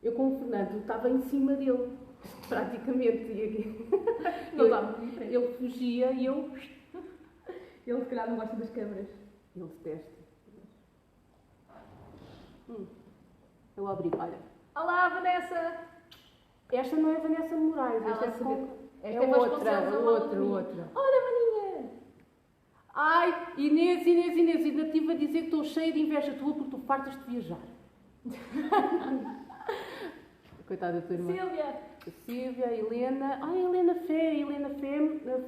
Eu com o Fernando estava em cima dele, praticamente. Não dá muito diferente. Ele fugia e eu... Ele se calhar não gosta das câmaras. Ele detesta. Eu obrigo, olha. Olá, Vanessa! Esta não é Vanessa Moraes, esta Ela é, sabia. é Esta é Vasconcelos, a mala de mim. outra. Olha, maninha! Ai, Inês, ainda estive a dizer que estou cheia de inveja tua porque tu fartas de viajar. Coitada da tua irmã. Silvia, Helena. Ah, Helena Fé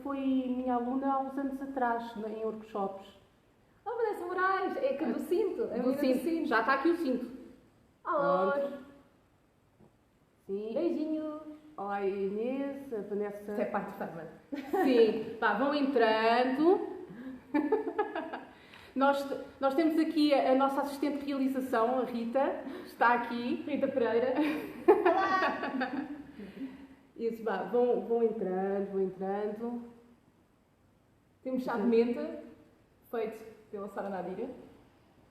foi minha aluna há uns anos atrás, em workshops. Oh, Vanessa Moraes! É que do cinto. É Do cinto. Já está aqui o cinto. Alô! Sim. Beijinhos! Olá, Inês, a Vanessa. Isso é parte de fama. Sim. Vá, vão entrando. Nós temos aqui a nossa assistente de realização, a Rita. Está aqui. Rita Pereira. Olá! Isso, vá, vão entrando. Temos chá de menta, feito pela Sara Nadira.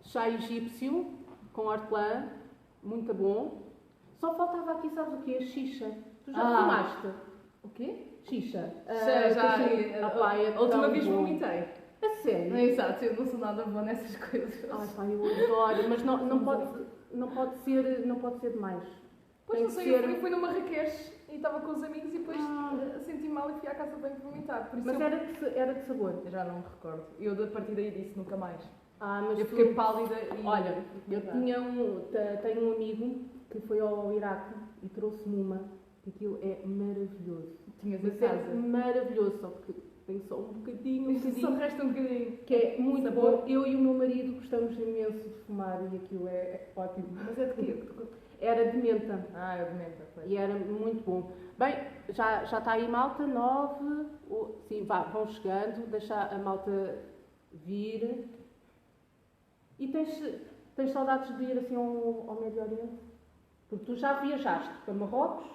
Chá egípcio, com hortelã, muito bom. Só faltava aqui, sabes o quê? A xixa. Tu já tomaste? O quê? Xixa. A última vez vomitei. A sério? Exato, eu não sou nada boa nessas coisas. Ai, pá, eu adoro, mas não pode ser demais. Pois Tem não que sei, ser... eu fui no Marrakech e estava com os amigos e depois senti mal e fui à casa de banho vomitar. Por isso Mas era de sabor? Eu já não me recordo. Eu, a partir daí, disse nunca mais. Mas eu fiquei pálida e... Olha, eu tenho um amigo que foi ao Iraque e trouxe-me uma. Aquilo é maravilhoso. Tinhas em Mas casa? é maravilhoso, só que tem só um bocadinho. Só resta um bocadinho. Que é muito sabor. bom. Eu e o meu marido gostamos imenso de fumar e aquilo é ótimo. Mas é de quê? Era de menta. É de menta. Foi. E era muito bom. Bem, já está aí malta, 9. Sim, vão chegando, deixa a malta vir. E tens saudades de ir assim ao Médio Oriente? Porque tu já viajaste para Marrocos?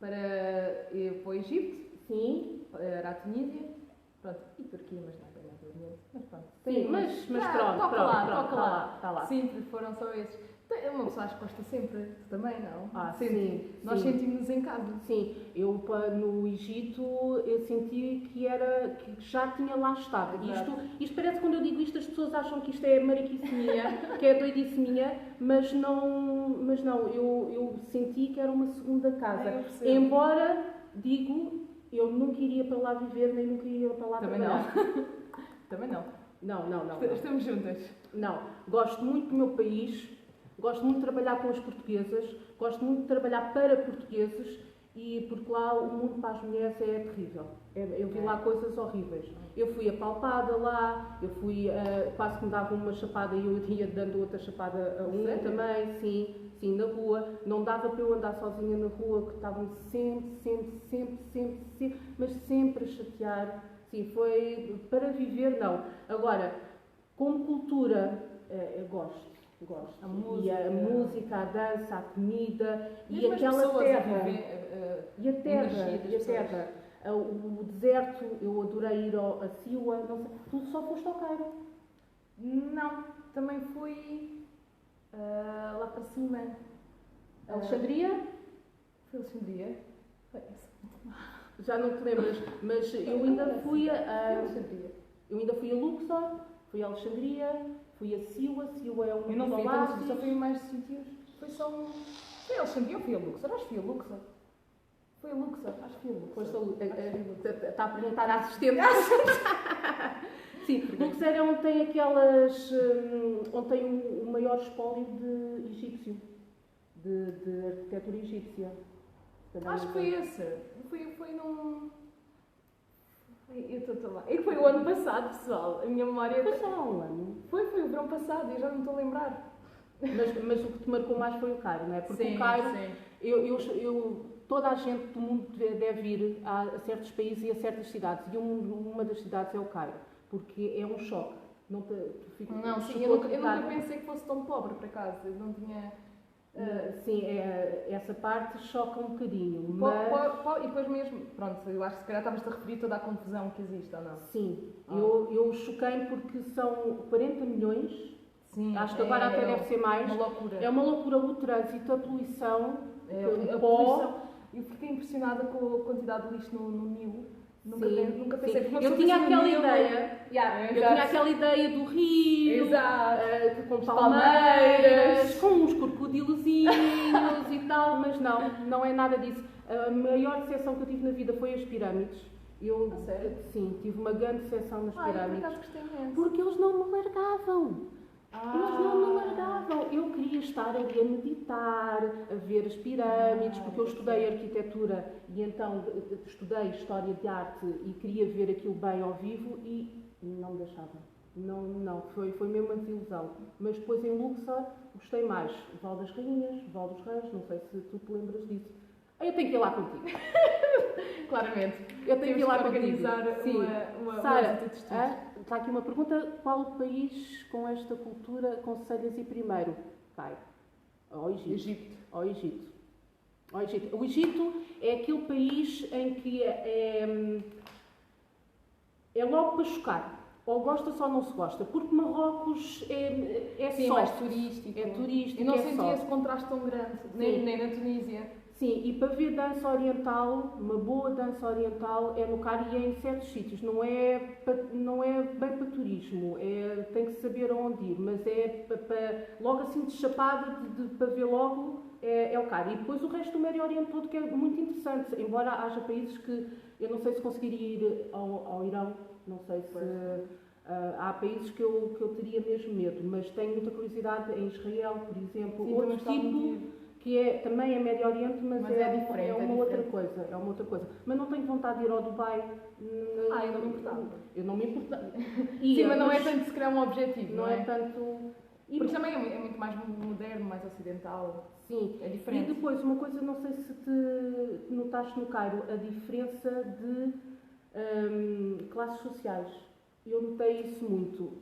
Para o Egito? Sim. Para a Tunísia? Pronto, e Turquia, mas não é Médio Oriente. Mas pronto. Sim, mas pronto. Toca lá. Está lá. Sempre foram só esses. Uma pessoa acho que gosta sempre. Tu também, não? Sim. Nós sentimos-nos em casa. Sim. Eu no Egito eu senti que já tinha lá estado. Isto parece, quando eu digo isto, as pessoas acham que isto é mariquice minha, que é doidice minha, mas não, eu senti que era uma segunda casa. Embora, eu nunca iria para lá viver, nem nunca iria para lá trabalhar. Também não. Não. Estamos juntas. Não. Gosto muito do meu país. Gosto muito de trabalhar com as portuguesas, gosto muito de trabalhar para portugueses e porque lá o mundo para as mulheres é terrível. Eu vi lá coisas horríveis. Eu fui apalpada lá, eu fui, quase que me davam uma chapada e eu ia dando outra chapada a um também, sim, na rua. Não dava para eu andar sozinha na rua, que estavam sempre, mas sempre a chatear. Sim, foi para viver, não. Agora, como cultura, eu gosto. A música, a dança, a comida e aquela terra. E a terra. O deserto, eu adorei ir a Siwa. Não sei, tu só foste ao Cairo? Não, também fui lá para cima. Alexandria? Foi Alexandria? Foi essa. Já não te lembras, mas eu ainda fui a Luxor, fui a Alexandria. Fui a Siwa é um... Eu não fui tanto, só fui em mais sítios. Foi só um... Foi a Alexandria ou fui a Luxor? Acho que fui a Luxor. Foi a Luxor, acho que fui a Luxor. Está a perguntar à assistente. Sim, Luxor é onde tem aquelas... onde tem o maior espólio de egípcio. De arquitetura egípcia. Acho que foi esse. Foi num... Eu estou lá. É que foi o ano passado, pessoal. A minha memória... Foi só há um ano. Foi o verão passado, eu já não estou a lembrar. Mas o que te marcou mais foi o Cairo, não é? Porque o Cairo, toda a gente do mundo deve ir a certos países e a certas cidades. E uma das cidades é o Cairo. Porque é um choque. Eu nunca pensei que fosse tão pobre, por acaso. Eu não tinha... Sim, essa parte choca um bocadinho, mas... E depois mesmo, pronto, eu acho que se calhar estavas-te a referir toda a confusão que existe, ou não? Sim, eu choquei porque são 40 milhões Sim, acho que agora até deve ser mais. Uma loucura. É uma loucura o trânsito, a poluição, A poluição. Eu fiquei impressionada com a quantidade de lixo no Nilo. Nunca pensei. Eu tinha aquela ideia. Eu tinha aquela ideia do rio, com palmeiras, com uns crocodilozinhos e tal, mas não é nada disso. A maior decepção que eu tive na vida foi as pirâmides. Sério? Sim, tive uma grande decepção nas pirâmides. Eu porque eles não me largavam. Eles não me largavam. Eu queria estar ali a meditar, a ver as pirâmides, porque eu estudei arquitetura e então estudei história de arte e queria ver aquilo bem ao vivo e não me deixavam. Não, foi mesmo uma desilusão. Mas depois em Luxor gostei mais. Val das Rainhas, Val dos Reis, não sei se tu te lembras disso. Eu tenho que ir lá contigo. Claramente. Eu tenho que ir lá contigo. Organizar uma Sara, visita de estudos. está aqui uma pergunta. Qual o país com esta cultura aconselhas ir primeiro? Vai. Ao Egito. Ao Egito. O Egito é aquele país em que é logo para chocar. Ou gosta-se ou não se gosta. Porque Marrocos é Sim, só. mais turístico. É turístico. E não é senti só. esse contraste tão grande. Nem na Tunísia. Sim, e para ver dança oriental, uma boa dança oriental é no Cairo e é em certos sítios. Não é bem para turismo, tem que saber aonde ir, mas logo assim de chapada, para ver logo, é o Cairo. E depois o resto do Médio Oriente todo, que é muito interessante, embora haja países que eu não sei se conseguiria ir ao Irão, não sei se... há países que eu teria mesmo medo, mas tenho muita curiosidade em Israel, por exemplo. Sim, outro tipo... que também é Médio Oriente, mas é diferente. É uma outra coisa. Mas não tenho vontade de ir ao Dubai. Eu não me importava. Eu não me importava. Sim, mas não é tanto se criar um objetivo, não é tanto... Porque também é muito mais moderno, mais ocidental. Sim. É diferente. E depois, uma coisa, não sei se te notaste no Cairo, a diferença de classes sociais. Eu notei isso muito.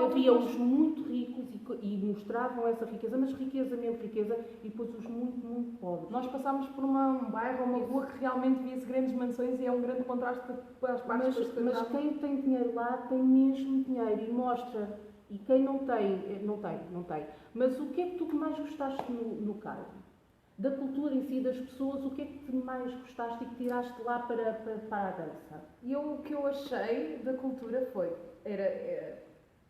Havia os muito ricos e mostravam essa riqueza, mas riqueza mesmo riqueza, e depois os muito, muito pobres. Nós passámos por um bairro, uma rua que realmente via-se grandes mansões e é um grande contraste para as partes que mas quem tem dinheiro lá tem mesmo dinheiro e mostra. E quem não tem, não tem. Mas o que é que tu mais gostaste no Cairo? Da cultura em si, das pessoas, o que é que mais gostaste e que tiraste lá para a dança? E o que eu achei da cultura era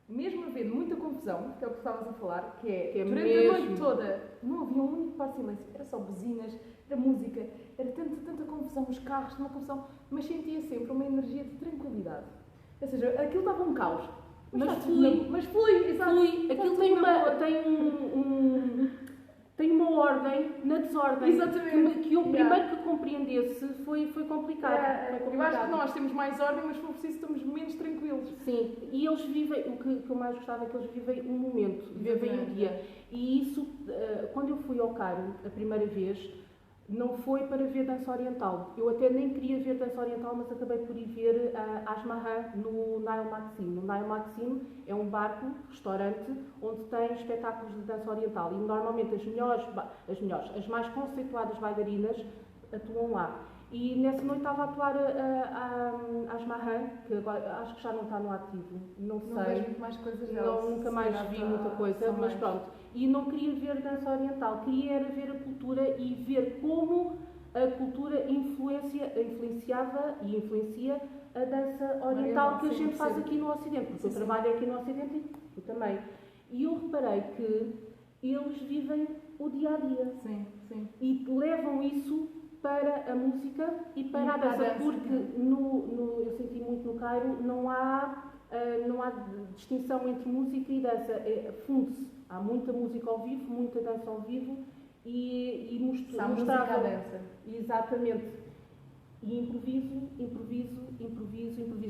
mesmo haver muita confusão, que é o que estavas a falar, que é durante mesmo. A noite toda não havia um único par de silêncio, era só buzinas, era música, era tanta confusão, os carros, uma confusão, mas sentia sempre uma energia de tranquilidade. Ou seja, aquilo estava um caos. Mas flui, exato. Aquilo tem uma ordem na desordem. Exatamente. Que o primeiro que compreendesse foi complicado. Eu acho que nós temos mais ordem, mas se for preciso estamos menos tranquilos. Sim, e eles vivem, o que eu mais gostava é que eles vivem um momento, vivem um dia. E isso, quando eu fui ao Cairo a primeira vez, não foi para ver dança oriental. Eu até nem queria ver dança oriental, mas acabei por ir ver a Asmahan no Nile Maxim. No Nile Maxim é um barco, restaurante, onde tem espetáculos de dança oriental. E normalmente as mais conceituadas bailarinas atuam lá. E nessa noite estava a atuar a Asmahan, que agora acho que já não está no ativo. Não sei. Não vejo muito mais coisas dela. Nunca mais vi muita coisa, mas pronto. E não queria ver dança oriental, queria era ver a cultura e ver como a cultura influenciava e influencia a dança oriental que a gente faz aqui no Ocidente, porque eu trabalho aqui no Ocidente e tu também. E eu reparei que eles vivem o dia-a-dia. Sim. E levam isso para a música e para a dança, porque eu senti muito no Cairo, não há distinção entre música e dança, funde-se. Há muita música ao vivo, muita dança ao vivo e mostrava música à dança. Exatamente. E improviso,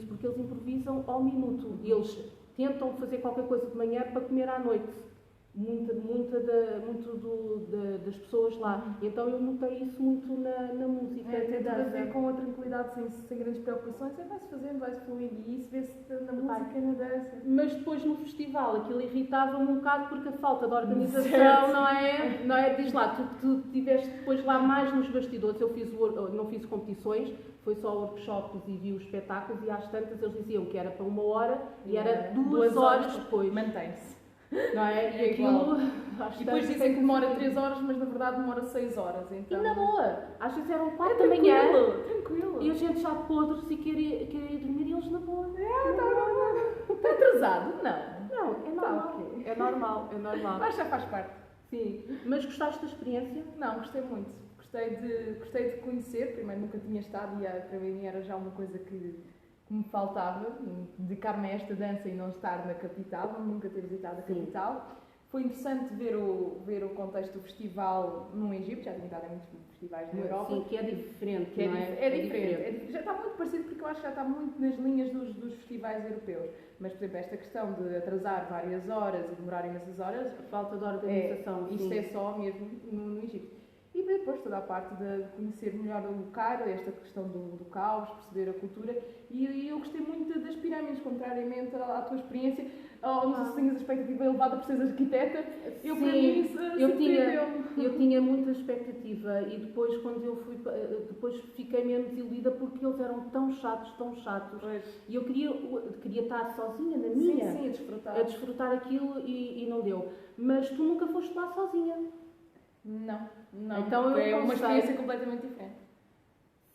porque eles improvisam ao minuto. Eles tentam fazer qualquer coisa de manhã para comer à noite. Das pessoas lá. Então eu notei isso muito na música. Tem tudo a ver com a tranquilidade, sem grandes preocupações. Vai-se fazendo, vai-se fluindo. E isso vê-se na música e na dança. Mas depois no festival aquilo irritava-me um bocado porque a falta de organização, não é? Diz lá, tu estiveste depois lá mais nos bastidores. Eu não fiz competições, foi só workshops e vi os espetáculos e às tantas eles diziam que era para 1 hora e era 2 horas depois. Mantém-se. não é? É E aquilo... E depois dizem que demora 3 horas, mas na verdade demora 6 horas. Então... E na boa, às vezes eram 4 É da manhã tranquilo. e a gente já podres e quer ir dormir e eles na boa. Está atrasado? Não. Não, é normal. ok. É normal. Mas já faz parte. Sim. Mas gostaste da experiência? Não, gostei muito. Gostei de conhecer. Primeiro nunca tinha estado e para mim era já uma coisa que me faltava. Dedicar-me a esta dança e não estar na capital, nunca ter visitado a capital. Foi interessante ver o contexto do festival no Egito, já tinha estado em muitos festivais na Europa. Sim, que é diferente, que não é? É diferente. Já está muito parecido porque eu acho que já está muito nas linhas dos festivais europeus. Mas, por exemplo, esta questão de atrasar várias horas e demorar imensas horas, A falta de organização. isto é só mesmo no Egito. E depois toda a parte de conhecer melhor o Cairo, esta questão do caos, perceber a cultura. E eu gostei muito das pirâmides, contrariamente à tua experiência. Não sei se tinhas a expectativa elevada por seres arquiteta. Eu, para mim, isso eu tinha muita expectativa e depois, quando eu fui, depois fiquei menos iludida porque eles eram tão chatos. Pois. E eu queria estar sozinha na minha, sim, a desfrutar aquilo e não deu. Mas tu nunca foste lá sozinha. Não. Então é uma experiência completamente diferente.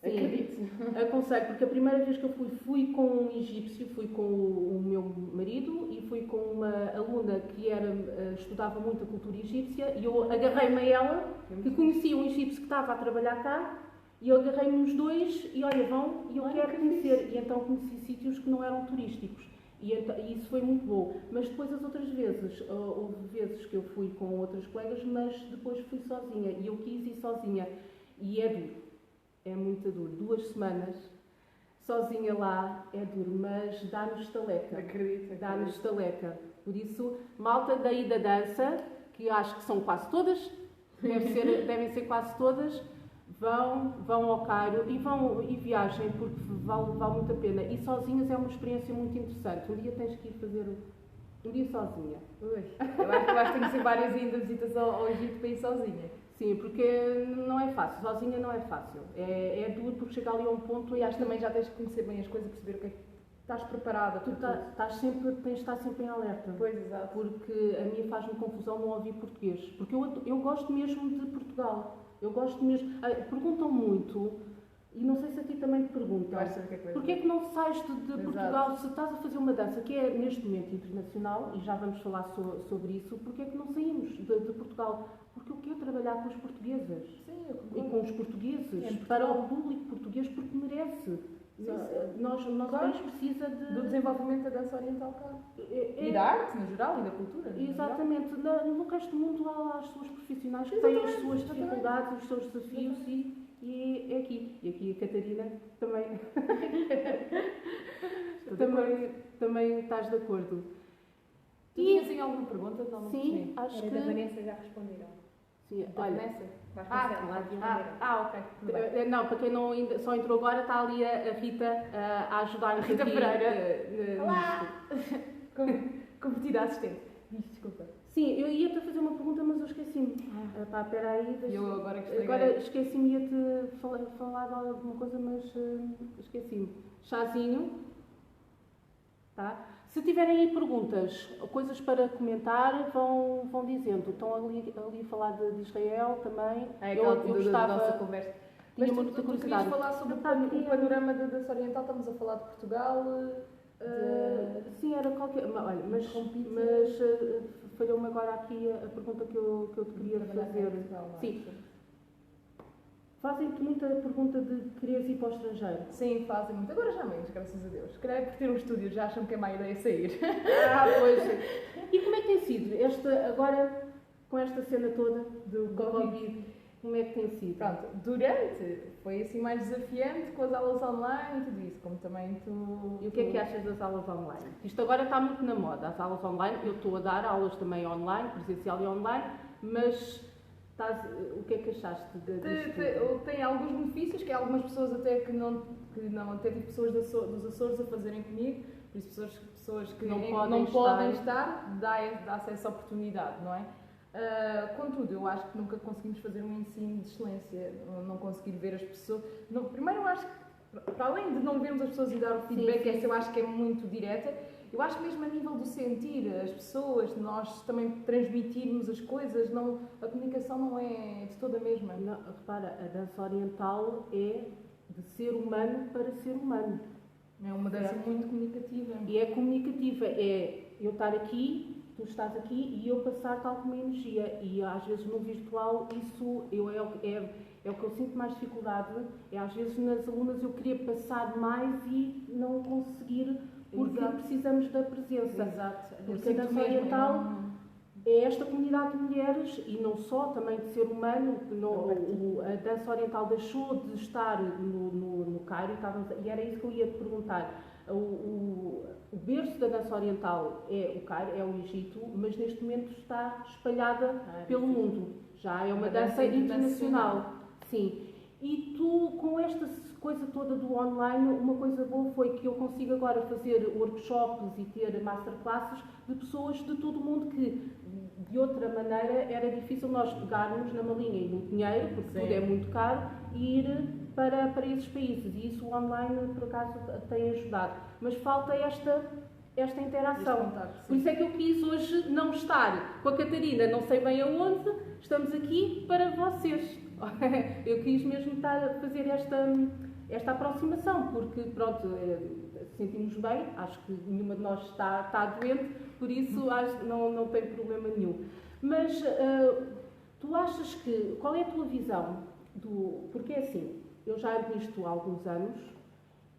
Sim, Acredito. aconselho, porque a primeira vez que eu fui com um egípcio, fui com o meu marido e fui com uma aluna que estudava muito a cultura egípcia e eu agarrei-me a ela, que conhecia um egípcio que estava a trabalhar cá, e eu agarrei-me os dois e olha, vão, e eu quero conhecer. E então conheci sítios que não eram turísticos. E isso foi muito bom. Mas depois as outras vezes, houve vezes que eu fui com outras colegas, mas depois fui sozinha. E eu quis ir sozinha. E é duro. É muito duro. 2 semanas sozinha lá é duro, mas dá-nos estaleca. Acredito. Dá-nos estaleca. Por isso, malta daí da dança, que acho que são quase todas, devem ser quase todas, vão ao Cairo e viajem, porque vale muito a pena. E sozinhas é uma experiência muito interessante. Um dia tens que ir fazer um dia sozinha. Eu acho que vais ter que ser várias ainda visitas ao Egito para ir sozinha. Sim, porque não é fácil. Sozinha não é fácil. É duro porque chega ali a um ponto e acho que também já tens que conhecer bem as coisas, perceber o que é que estás preparada. Tu tens de estar sempre em alerta. Pois, exato. Porque a mim faz-me confusão não ouvir português. Porque eu gosto mesmo de Portugal. Eu gosto mesmo. Perguntam muito, e não sei se a ti também te perguntam, porque é que não sais de Portugal, se estás a fazer uma dança que é neste momento internacional, e já vamos falar sobre isso, porque é que não saímos de Portugal? Porque eu quero trabalhar com os portugueses. Sim, e com os portugueses, para o público português, porque merece. Nosso país precisa do desenvolvimento da dança oriental cá. E da arte, no geral, e da cultura. Exatamente. No resto do mundo há as suas profissionais que têm as suas dificuldades, os seus desafios e é aqui. E aqui a Catarina também estás de acordo. Tu tinhas em alguma pergunta? Não, sim, acho que... da Vanessa já responderam. Sim, da olha... Vanessa? Ok. Não, para quem só entrou agora, está ali a Rita a ajudar-nos Rita aqui. Pereira. Olá! Comprometida assistente. Desculpa. Sim, eu ia-te fazer uma pergunta, mas eu esqueci-me. Espera aí. Eu agora esqueci-me, ia-te falar de alguma coisa, mas esqueci-me. Chazinho. Tá? Se tiverem aí perguntas, coisas para comentar, vão dizendo. Estão ali a falar de Israel também. Eu gostava da nossa conversa. Tinha mas muita tu curiosidade. querias falar sobre o panorama da dança oriental, estamos a falar de Portugal. Sim, era qualquer. Olha, mas falhou-me agora aqui a pergunta que eu te queria fazer. Sim. Fazem-te muita pergunta de quereres ir para o estrangeiro? Sim, fazem muito. Agora já menos, graças a Deus. Se calhar é por ter um estúdio, já acham que é má ideia sair. Pois. E como é que tem sido? Agora, com esta cena toda do Covid, como é que tem sido? Pronto, foi assim mais desafiante com as aulas online e tudo isso, como também tu... E o que é que achas das aulas online? Isto agora está muito na moda, as aulas online. Eu estou a dar aulas também online, presencial e online, mas... o que é que achaste disto? Tem alguns benefícios, que há algumas pessoas até que não até tive pessoas dos Açores a fazerem comigo, por isso pessoas que não podem estar, dá-se essa oportunidade, não é? Contudo, eu acho que nunca conseguimos fazer um ensino de excelência, não conseguir ver as pessoas. Primeiro, eu acho que, para além de não vermos as pessoas e dar o feedback, essa eu acho que é muito direta. Eu acho mesmo a nível do sentir, as pessoas, nós também transmitirmos as coisas, não, a comunicação não é de toda a mesma. Não, repara, a dança oriental é de ser humano para ser humano. É uma dança muito comunicativa. E é comunicativa, é eu estar aqui, tu estás aqui e eu passar-te alguma energia. E às vezes no virtual isso é o que eu sinto mais dificuldade. É às vezes nas alunas eu queria passar mais e não conseguir, porque precisamos da presença. Exato. Porque a dança oriental é esta comunidade de mulheres e não só, também de ser humano. A dança oriental deixou de estar no Cairo e era isso que eu ia te perguntar. O berço da dança oriental é o Cairo, é o Egito, mas neste momento está espalhada pelo mundo. Já é uma dança internacional. Sim. E tu, com esta coisa toda do online, uma coisa boa foi que eu consigo agora fazer workshops e ter masterclasses de pessoas de todo o mundo que, de outra maneira, era difícil nós pegarmos na malinha e no dinheiro, porque tudo é muito caro, e ir para esses países. E isso o online, por acaso, tem ajudado. Mas falta esta interação. Por isso é que eu quis hoje não estar com a Catarina, não sei bem aonde, estamos aqui para vocês. Eu quis mesmo estar a fazer esta aproximação, porque, pronto, sentimos bem, acho que nenhuma de nós está doente, por isso não tem problema nenhum. Mas tu achas que, qual é a tua visão porque é assim, eu já ando nisto há alguns anos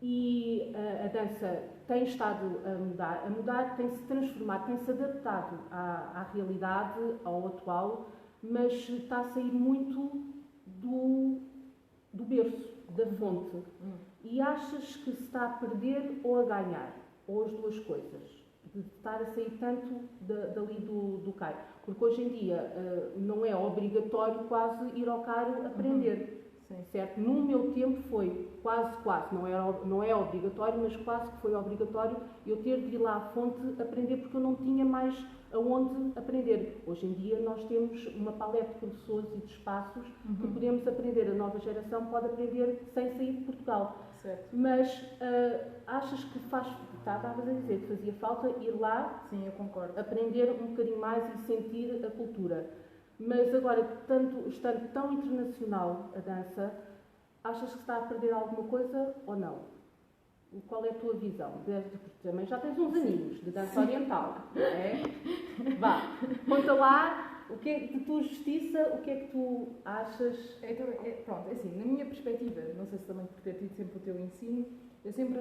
e a dança tem estado a mudar, tem-se transformado, tem-se adaptado à realidade, ao atual, mas está a sair muito do berço, da fonte. E achas que se está a perder ou a ganhar? Ou as duas coisas? De estar a sair tanto dali do Cairo? Porque hoje em dia não é obrigatório quase ir ao Cairo aprender. Certo? No meu tempo foi quase, não é obrigatório, mas quase que foi obrigatório eu ter de ir lá à fonte aprender, porque eu não tinha mais aonde aprender. Hoje em dia nós temos uma paleta de professores e de espaços que podemos aprender. A nova geração pode aprender sem sair de Portugal. Certo. Mas achas que estavas a dizer que fazia falta ir lá? Sim, eu concordo. Aprender um bocadinho mais e sentir a cultura. Mas agora, estando tão internacional a dança, achas que está a perder alguma coisa ou não? Qual é a tua visão? Também já tens uns aninhos de dança oriental, não é? Vá, conta lá, o que é de tua justiça, o que é que tu achas? Pronto, é assim, na minha perspectiva, não sei se também por ter tido sempre o teu ensino, eu sempre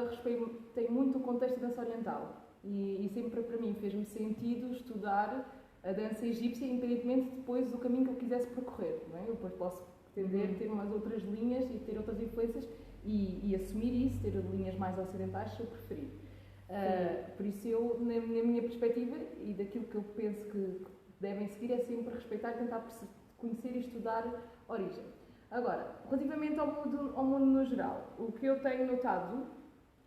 respeitei muito o contexto da dança oriental e sempre para mim fez-me sentido estudar a dança egípcia, independentemente depois do caminho que eu quisesse percorrer, não é? Eu depois posso tender a ter umas outras linhas e ter outras influências e assumir isso, ter linhas mais ocidentais se eu preferir. Por isso eu, na minha perspectiva e daquilo que eu penso que devem seguir, é sempre respeitar e tentar conhecer e estudar a origem. Agora, relativamente ao mundo no geral, o que eu tenho notado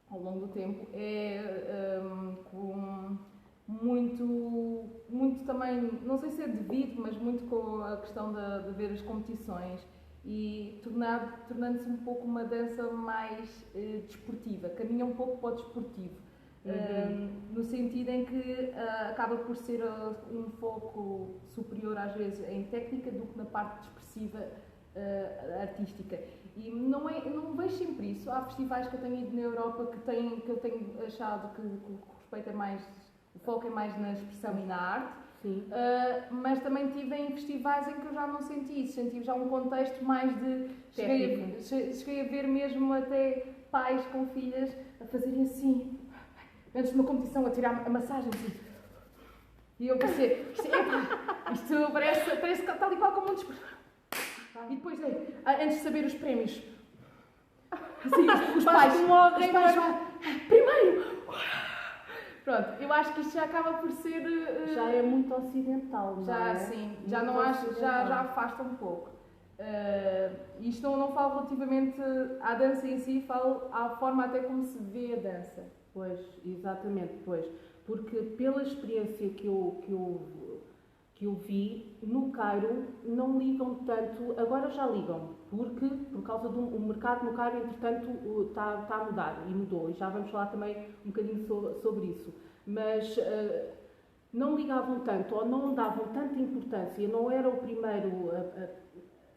ao longo do tempo é com muito também, não sei se é devido, mas muito com a questão de ver as competições e tornando-se um pouco uma dança mais desportiva, caminha um pouco para o desportivo, no sentido em que acaba por ser um foco superior às vezes em técnica do que na parte expressiva artística. E não vejo sempre isso. Há festivais que eu tenho ido na Europa que eu tenho achado que o respeito é mais, o foco é mais na expressão e na arte. Mas também tive em festivais em que eu já não senti isso, senti já um contexto mais de... Cheguei a ver mesmo até pais com filhas a fazerem assim, antes de uma competição, a tirar a massagem assim. E eu pensei, isto parece tal e qual como um desporto. E depois, antes de saber os prémios, assim, os pais primeiro! Pronto, eu acho que isto já acaba por ser... já é muito ocidental, não já, é? Sim, já não acho, já afasta um pouco. Isto não falo relativamente à dança em si, falo à forma até como se vê a dança. Pois, exatamente, pois. Porque pela experiência que eu que eu vi no Cairo não ligam tanto, agora já ligam, porque por causa do o mercado no Cairo, entretanto, está a mudar e mudou, e já vamos falar também um bocadinho sobre isso. Mas não ligavam tanto ou não davam tanta importância, não era o primeiro,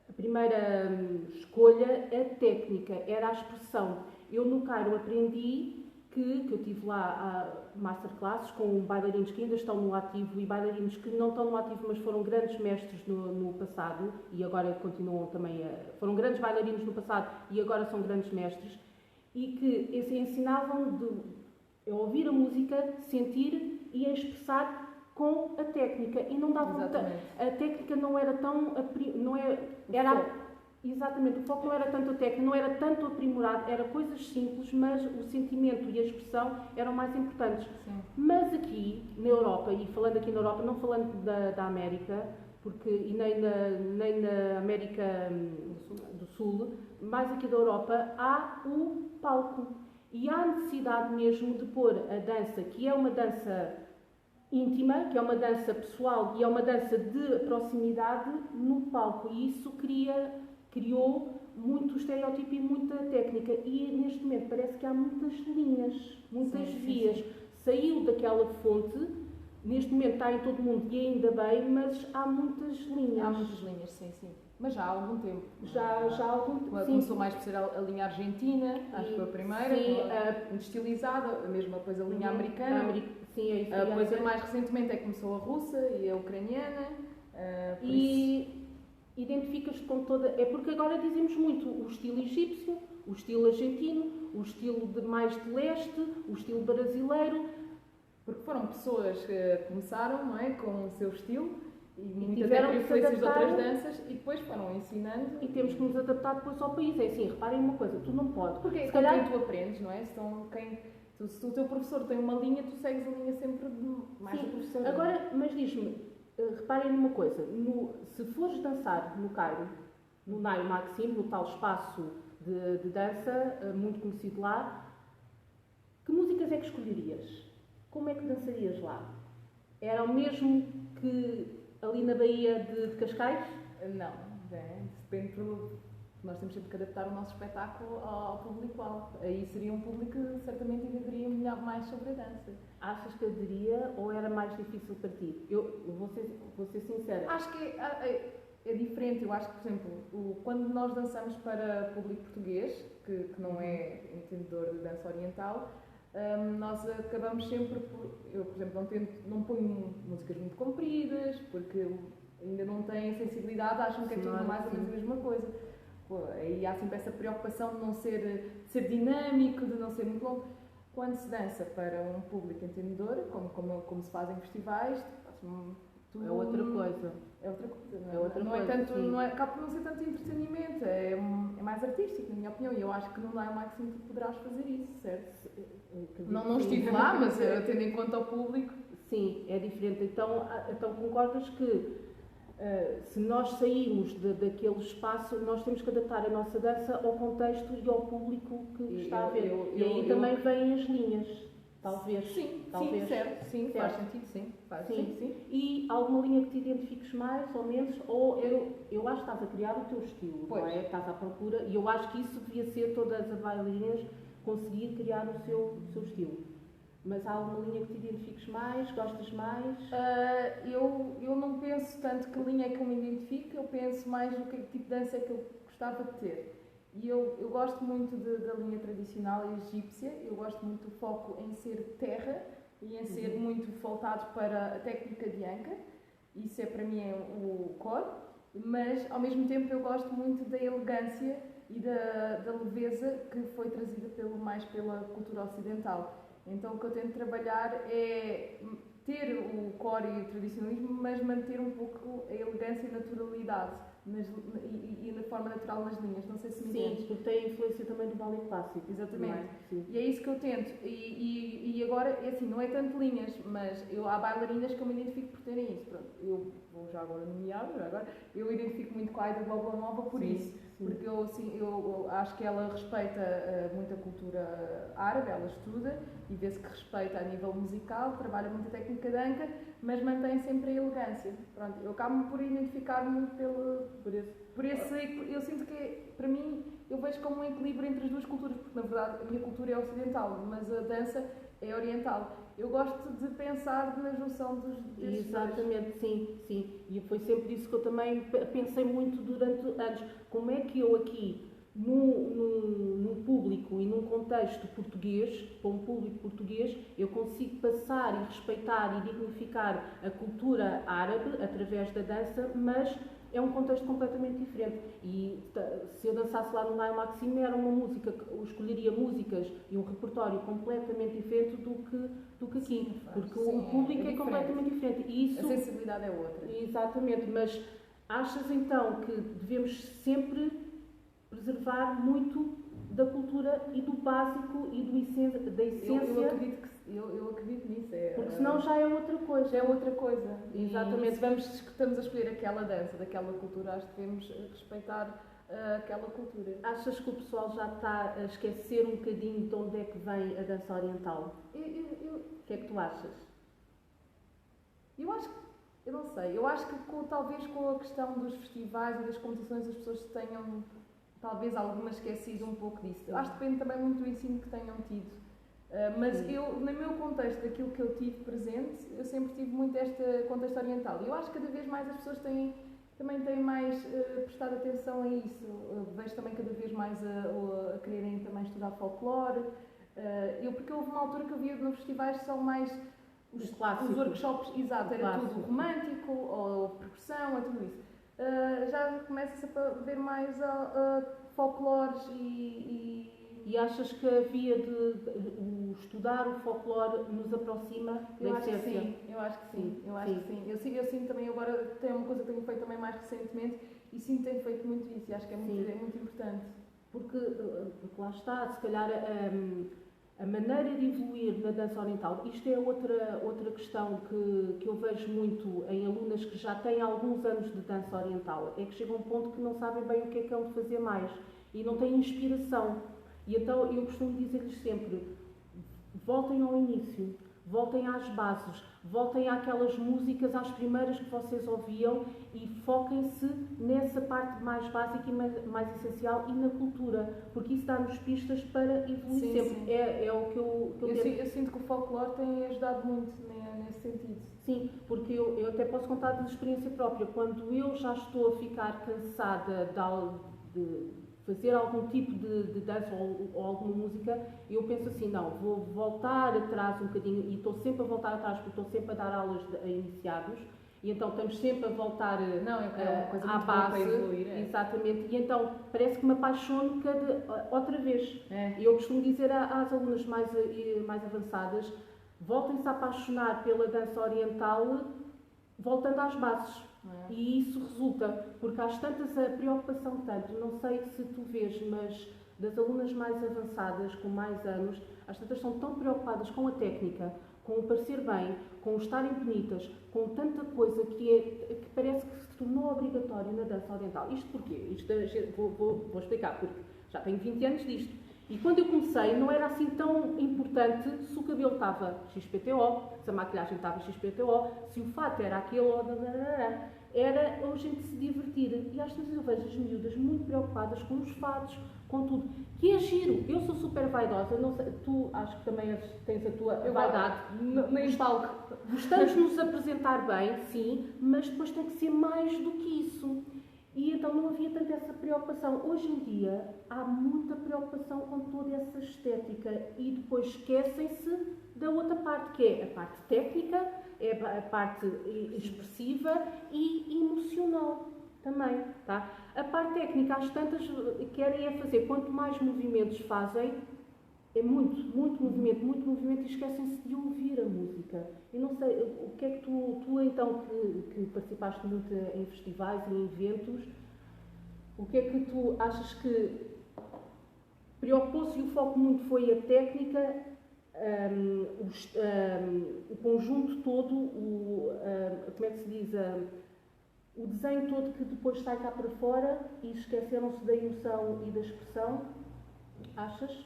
a primeira escolha a técnica, era a expressão. Eu no Cairo aprendi que eu tive lá masterclasses com bailarinos que ainda estão no ativo e bailarinos que não estão no ativo, mas foram grandes mestres no passado e agora continuam também foram grandes bailarinos no passado e agora são grandes mestres, e que se ensinavam a ouvir a música, sentir e a expressar com a técnica, e não davam a técnica não era tão exatamente, o foco não era tanto a técnica, não era tanto aprimorado, era coisas simples, mas o sentimento e a expressão eram mais importantes. Sim. Mas aqui na Europa, e falando aqui na Europa, não falando da América, porque e nem na América do Sul, mais aqui da Europa, há o palco e há necessidade mesmo de pôr a dança, que é uma dança íntima, que é uma dança pessoal e é uma dança de proximidade, no palco, e isso criou muito estereótipo e muita técnica, e neste momento parece que há muitas linhas, muitas vias. Sim. Saiu daquela fonte, neste momento está em todo o mundo e ainda bem, mas há muitas linhas. Há muitas linhas, sim, sim. Mas já há algum tempo. Já há algum tempo. Começou mais por ser a linha argentina, acho que foi a primeira, muito estilizada, a mesma coisa a linha americana. Sim, é isso. Depois mais recentemente é que começou a russa e a ucraniana. Identificas-te com toda... É porque agora dizemos muito o estilo egípcio, o estilo argentino, o estilo mais de leste, o estilo brasileiro. Porque foram pessoas que começaram, não é, com o seu estilo e muitas influências de outras danças, e depois foram ensinando. E temos que nos adaptar depois ao país. É assim, reparem uma coisa, tu não podes... Porque é quem tu aprendes, não é? Se o teu professor tem uma linha, tu segues a linha sempre mais do professor. Agora, mas diz-me, reparem numa coisa, se fores dançar no Cairo, no Nai Maxim, no tal espaço de dança, muito conhecido lá, que músicas é que escolherias? Como é que dançarias lá? Era o mesmo que ali na Baía de Cascais? Não, depende nós temos sempre que adaptar o nosso espetáculo ao público-alvo. Aí seria um público que certamente ainda diria mais sobre a dança. Achas que eu diria, ou era mais difícil para ti? Eu vou ser sincera. Acho que é diferente. Eu acho que, por exemplo, quando nós dançamos para público português, que não é entendedor de dança oriental, nós acabamos sempre eu, por exemplo, não ponho músicas muito compridas, porque ainda não têm sensibilidade, acham que é tudo mais ou menos a mesma coisa. Aí há sempre essa preocupação de não ser dinâmico, de não ser muito longo. Quando se dança para um público entendedor, como se faz em festivais, é outra coisa. É outra coisa, acaba por não ser tanto entretenimento, é mais artístico, na minha opinião, e eu acho que não é o máximo que poderás fazer isso, certo? Não estive lá, mas tendo em conta o público. Sim, é diferente. Então concordas que se nós sairmos daquele espaço, nós temos que adaptar a nossa dança ao contexto e ao público que está a ver. E aí também vêm as linhas, talvez. Sim, certo. Sim, faz sentido, sim. Sim. E alguma linha que te identifiques mais ou menos? Ou eu acho que estás a criar o teu estilo, não é? Estás à procura, e eu acho que isso devia ser todas as bailarinas conseguir criar o seu estilo. Mas há alguma linha que te identifiques mais? Gostas mais? Eu não penso tanto que linha é que eu me identifico, eu penso mais no que tipo de dança é que eu gostava de ter. E eu gosto muito da linha tradicional egípcia, eu gosto muito do foco em ser terra e em ser muito voltado para a técnica de anca. Isso para mim é o core, mas ao mesmo tempo eu gosto muito da elegância e da leveza que foi trazida mais pela cultura ocidental. Então o que eu tento trabalhar é ter o core e o tradicionalismo, mas manter um pouco a elegância e a naturalidade e na forma natural nas linhas. Não sei se me entendes. Sim, porque tem a influência também do balé clássico. Exatamente. E é isso que eu tento. E agora, é assim, não é tanto linhas, mas há bailarinas que eu me identifico por terem isso. Pronto, eu vou já agora nomear, eu identifico muito com a Aida Boba Nova por isso. Porque eu acho que ela respeita muito a cultura árabe, ela estuda e vê-se que respeita a nível musical, trabalha muito a técnica de anca, mas mantém sempre a elegância. Pronto, eu acabo por identificar-me por esse. Eu sinto que, para mim, eu vejo como um equilíbrio entre as duas culturas, porque na verdade a minha cultura é ocidental, mas a dança é oriental. Eu gosto de pensar na junção desses Exatamente, sim. E foi sempre isso que eu também pensei muito durante anos. Como é que eu aqui, num público e num contexto português, para um público português, eu consigo passar e respeitar e dignificar a cultura árabe através da dança, mas é um contexto completamente diferente. E se eu dançasse lá no Nail Maxime, era uma música, eu escolheria músicas e um repertório completamente diferente do que aqui. Porque o público é completamente diferente. E isso, a sensibilidade é outra. Exatamente, mas achas então que devemos sempre preservar muito da cultura e do básico e da essência? Eu acredito nisso. Porque senão já é outra coisa. Já é outra coisa. Exatamente. E se estamos a escolher aquela dança, daquela cultura, acho que devemos respeitar aquela cultura. Achas que o pessoal já está a esquecer um bocadinho de onde é que vem a dança oriental? O que é que tu achas? Eu acho que, eu não sei, eu acho que talvez com a questão dos festivais e das competições as pessoas tenham talvez algumas esquecido um pouco disso. Eu acho que depende também muito do ensino que tenham tido. Mas eu, no meu contexto, daquilo que eu tive presente, eu sempre tive muito este contexto oriental. E eu acho que cada vez mais as pessoas também têm mais prestado atenção a isso. Vejo também cada vez mais a quererem também estudar folclore. Porque houve uma altura que eu via nos festivais são mais os workshops, exato, era tudo romântico, ou percussão, ou tudo isso. Já começa-se a ver mais folclores E achas que a via de estudar o folclore nos aproxima da essência? Eu acho que sim. Eu sinto também, agora tem uma coisa que tenho feito também mais recentemente e sinto que tenho feito muito isso e acho que é muito importante. Porque lá está, se calhar a maneira de evoluir na dança oriental, isto é outra questão que eu vejo muito em alunas que já têm alguns anos de dança oriental, é que chegam a um ponto que não sabem bem o que é de fazer mais e não têm inspiração. E então eu costumo dizer-lhes sempre, voltem ao início, voltem às bases, voltem àquelas músicas, às primeiras que vocês ouviam e foquem-se nessa parte mais básica e mais essencial e na cultura, porque isso dá-nos pistas para evoluir sempre. Sim. É o que eu sinto que o folclore tem ajudado muito nesse sentido. Sim, porque eu até posso contar de experiência própria. Quando eu já estou a ficar cansada de fazer algum tipo de dança ou alguma música, eu penso assim, não, vou voltar atrás um bocadinho, e estou sempre a voltar atrás porque estou sempre a dar aulas a iniciados, e então estamos sempre a voltar à base, exatamente, e então parece que me apaixono outra vez. E eu costumo dizer às alunas mais avançadas, voltem-se a apaixonar pela dança oriental voltando às bases. E isso resulta, porque às tantas a preocupação tanto, não sei se tu vês, mas das alunas mais avançadas, com mais anos, às tantas são tão preocupadas com a técnica, com o parecer bem, com o estarem bonitas, com tanta coisa que parece que se tornou obrigatório na dança oriental. Isto porquê? Vou explicar, porque já tenho 20 anos disto. E quando eu comecei, não era assim tão importante se o cabelo estava XPTO, se a maquilhagem estava XPTO, se o fato era aquele, era a gente se divertir. E às vezes eu vejo as miúdas muito preocupadas com os fatos, com tudo. Que é giro. Eu sou super vaidosa, não sei, tu acho que também tens a tua vaidade. Nem palco. Gostamos de nos apresentar bem, sim, mas depois tem que ser mais do que isso. E então não havia tanta essa preocupação. Hoje em dia há muita preocupação com toda essa estética e depois esquecem-se da outra parte, que é a parte técnica, é a parte expressiva e emocional também, tá? A parte técnica, às tantas, querem fazer, quanto mais movimentos fazem, é muito movimento e esquecem-se de ouvir a música. Eu não sei, o que é que tu então, que participaste muito em festivais e em eventos, o que é que tu achas que preocupou-se e o foco muito foi a técnica, o conjunto todo, como é que se diz, o desenho todo que depois sai cá para fora e esqueceram-se da emoção e da expressão. Achas?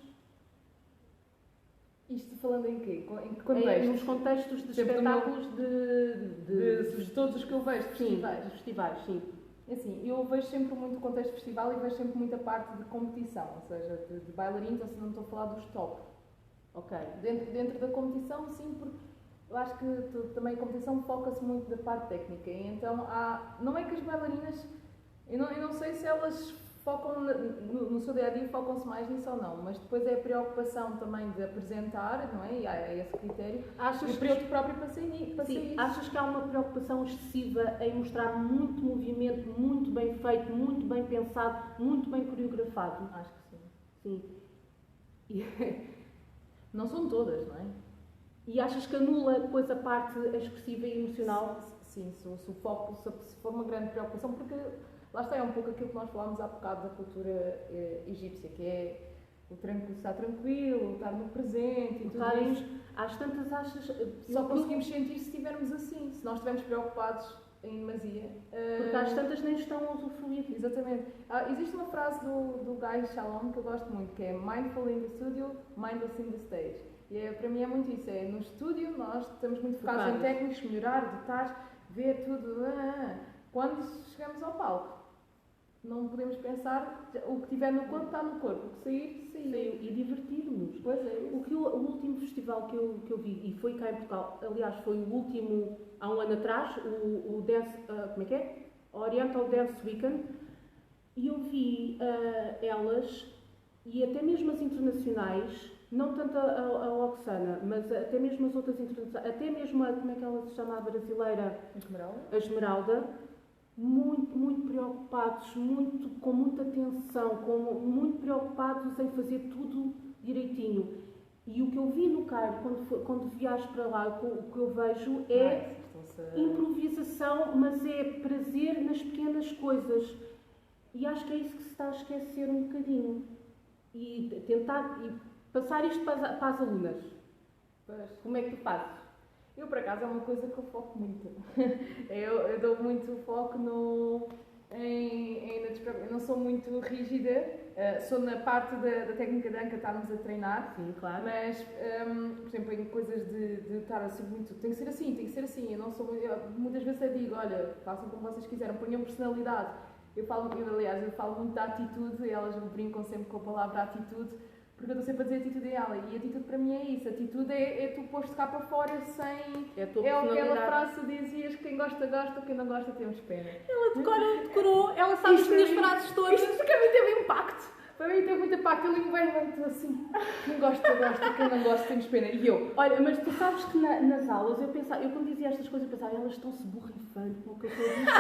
Isto falando em quê? Em que contexto? Nos contextos de sempre espetáculos de todos os que eu vejo, de festivais. Sim, de festivais, sim. Assim, eu vejo sempre muito o contexto de festival e vejo sempre muita parte de competição, ou seja, de bailarinos, ou seja, não estou a falar dos top. Ok. Dentro da competição, sim, porque eu acho que também a competição foca-se muito da parte técnica. E então, não é que as bailarinas, eu não sei se elas focam no seu dia-a-dia, focam-se mais nisso ou não, mas depois é a preocupação também de apresentar, não é? E há esse critério. Achas e para eu próprio passei sim, achas que há uma preocupação excessiva em mostrar muito movimento, muito bem feito, muito bem pensado, muito bem coreografado? Acho que sim. Sim. E, não são todas, não é? E achas que anula depois a parte expressiva e emocional? Sim, se o foco, se for uma grande preocupação, porque lá está, é um pouco aquilo que nós falámos há bocado da cultura egípcia, que é estar tranquilo, estar no presente e tudo isso. Às tantas achas... Só conseguimos sentir se estivermos assim, se nós estivermos preocupados em demasia. Porque às tantas nem estão a usufruir. Exatamente. Existe uma frase do Guy Shalom que eu gosto muito, que é Mindful in the studio, mindless in the stage. E para mim é muito isso, no estúdio nós estamos muito focados em técnicos, melhorar, detalhes, ver tudo. Quando chegamos ao palco, não podemos pensar, o que tiver no corpo está no corpo, o que sair, saiu. E divertir-nos. Pois é isso. O último festival que eu vi, e foi cá em Portugal, aliás foi o último há um ano atrás, o Dance, como é que é? Oriental Dance Weekend, e eu vi elas, e até mesmo as internacionais, não tanto a Oxana, mas até mesmo as outras internacionais, até mesmo a, como é que ela se chama, a brasileira? A Esmeralda, muito preocupados, com muita atenção, muito preocupados em fazer tudo direitinho. E o que eu vi no Cairo, quando viajo para lá, o que eu vejo é improvisação, mas é prazer nas pequenas coisas. E acho que é isso que se está a esquecer um bocadinho. E tentar passar isto para as alunas. Como é que tu fazes? Eu, por acaso, é uma coisa que eu foco muito. eu dou muito foco eu não sou muito rígida, sou na parte da técnica de anca, estarmos a treinar. Sim, claro. Mas, por exemplo, em coisas de estar assim muito... Tem que ser assim. Eu não sou... muitas vezes eu digo, olha, façam como vocês quiserem, ponham personalidade. Eu falo muito da atitude, e elas brincam sempre com a palavra atitude, porque eu estou sempre a dizer atitude em ela, e atitude para mim é isso, atitude é tu pôs-te cá para fora sem... É aquela frase que dizias, quem gosta, quem não gosta, temos pena. Ela decorou, ela sabe as minhas frases todas. Isto para mim teve impacto. Para mim teve muito impacto, eu ligo bem muito assim, quem gosta, quem não gosta, temos pena. E eu? Olha, mas tu sabes que nas aulas, eu quando dizia estas coisas, eu pensava, elas estão-se borrifando com o que eu estou a dizer.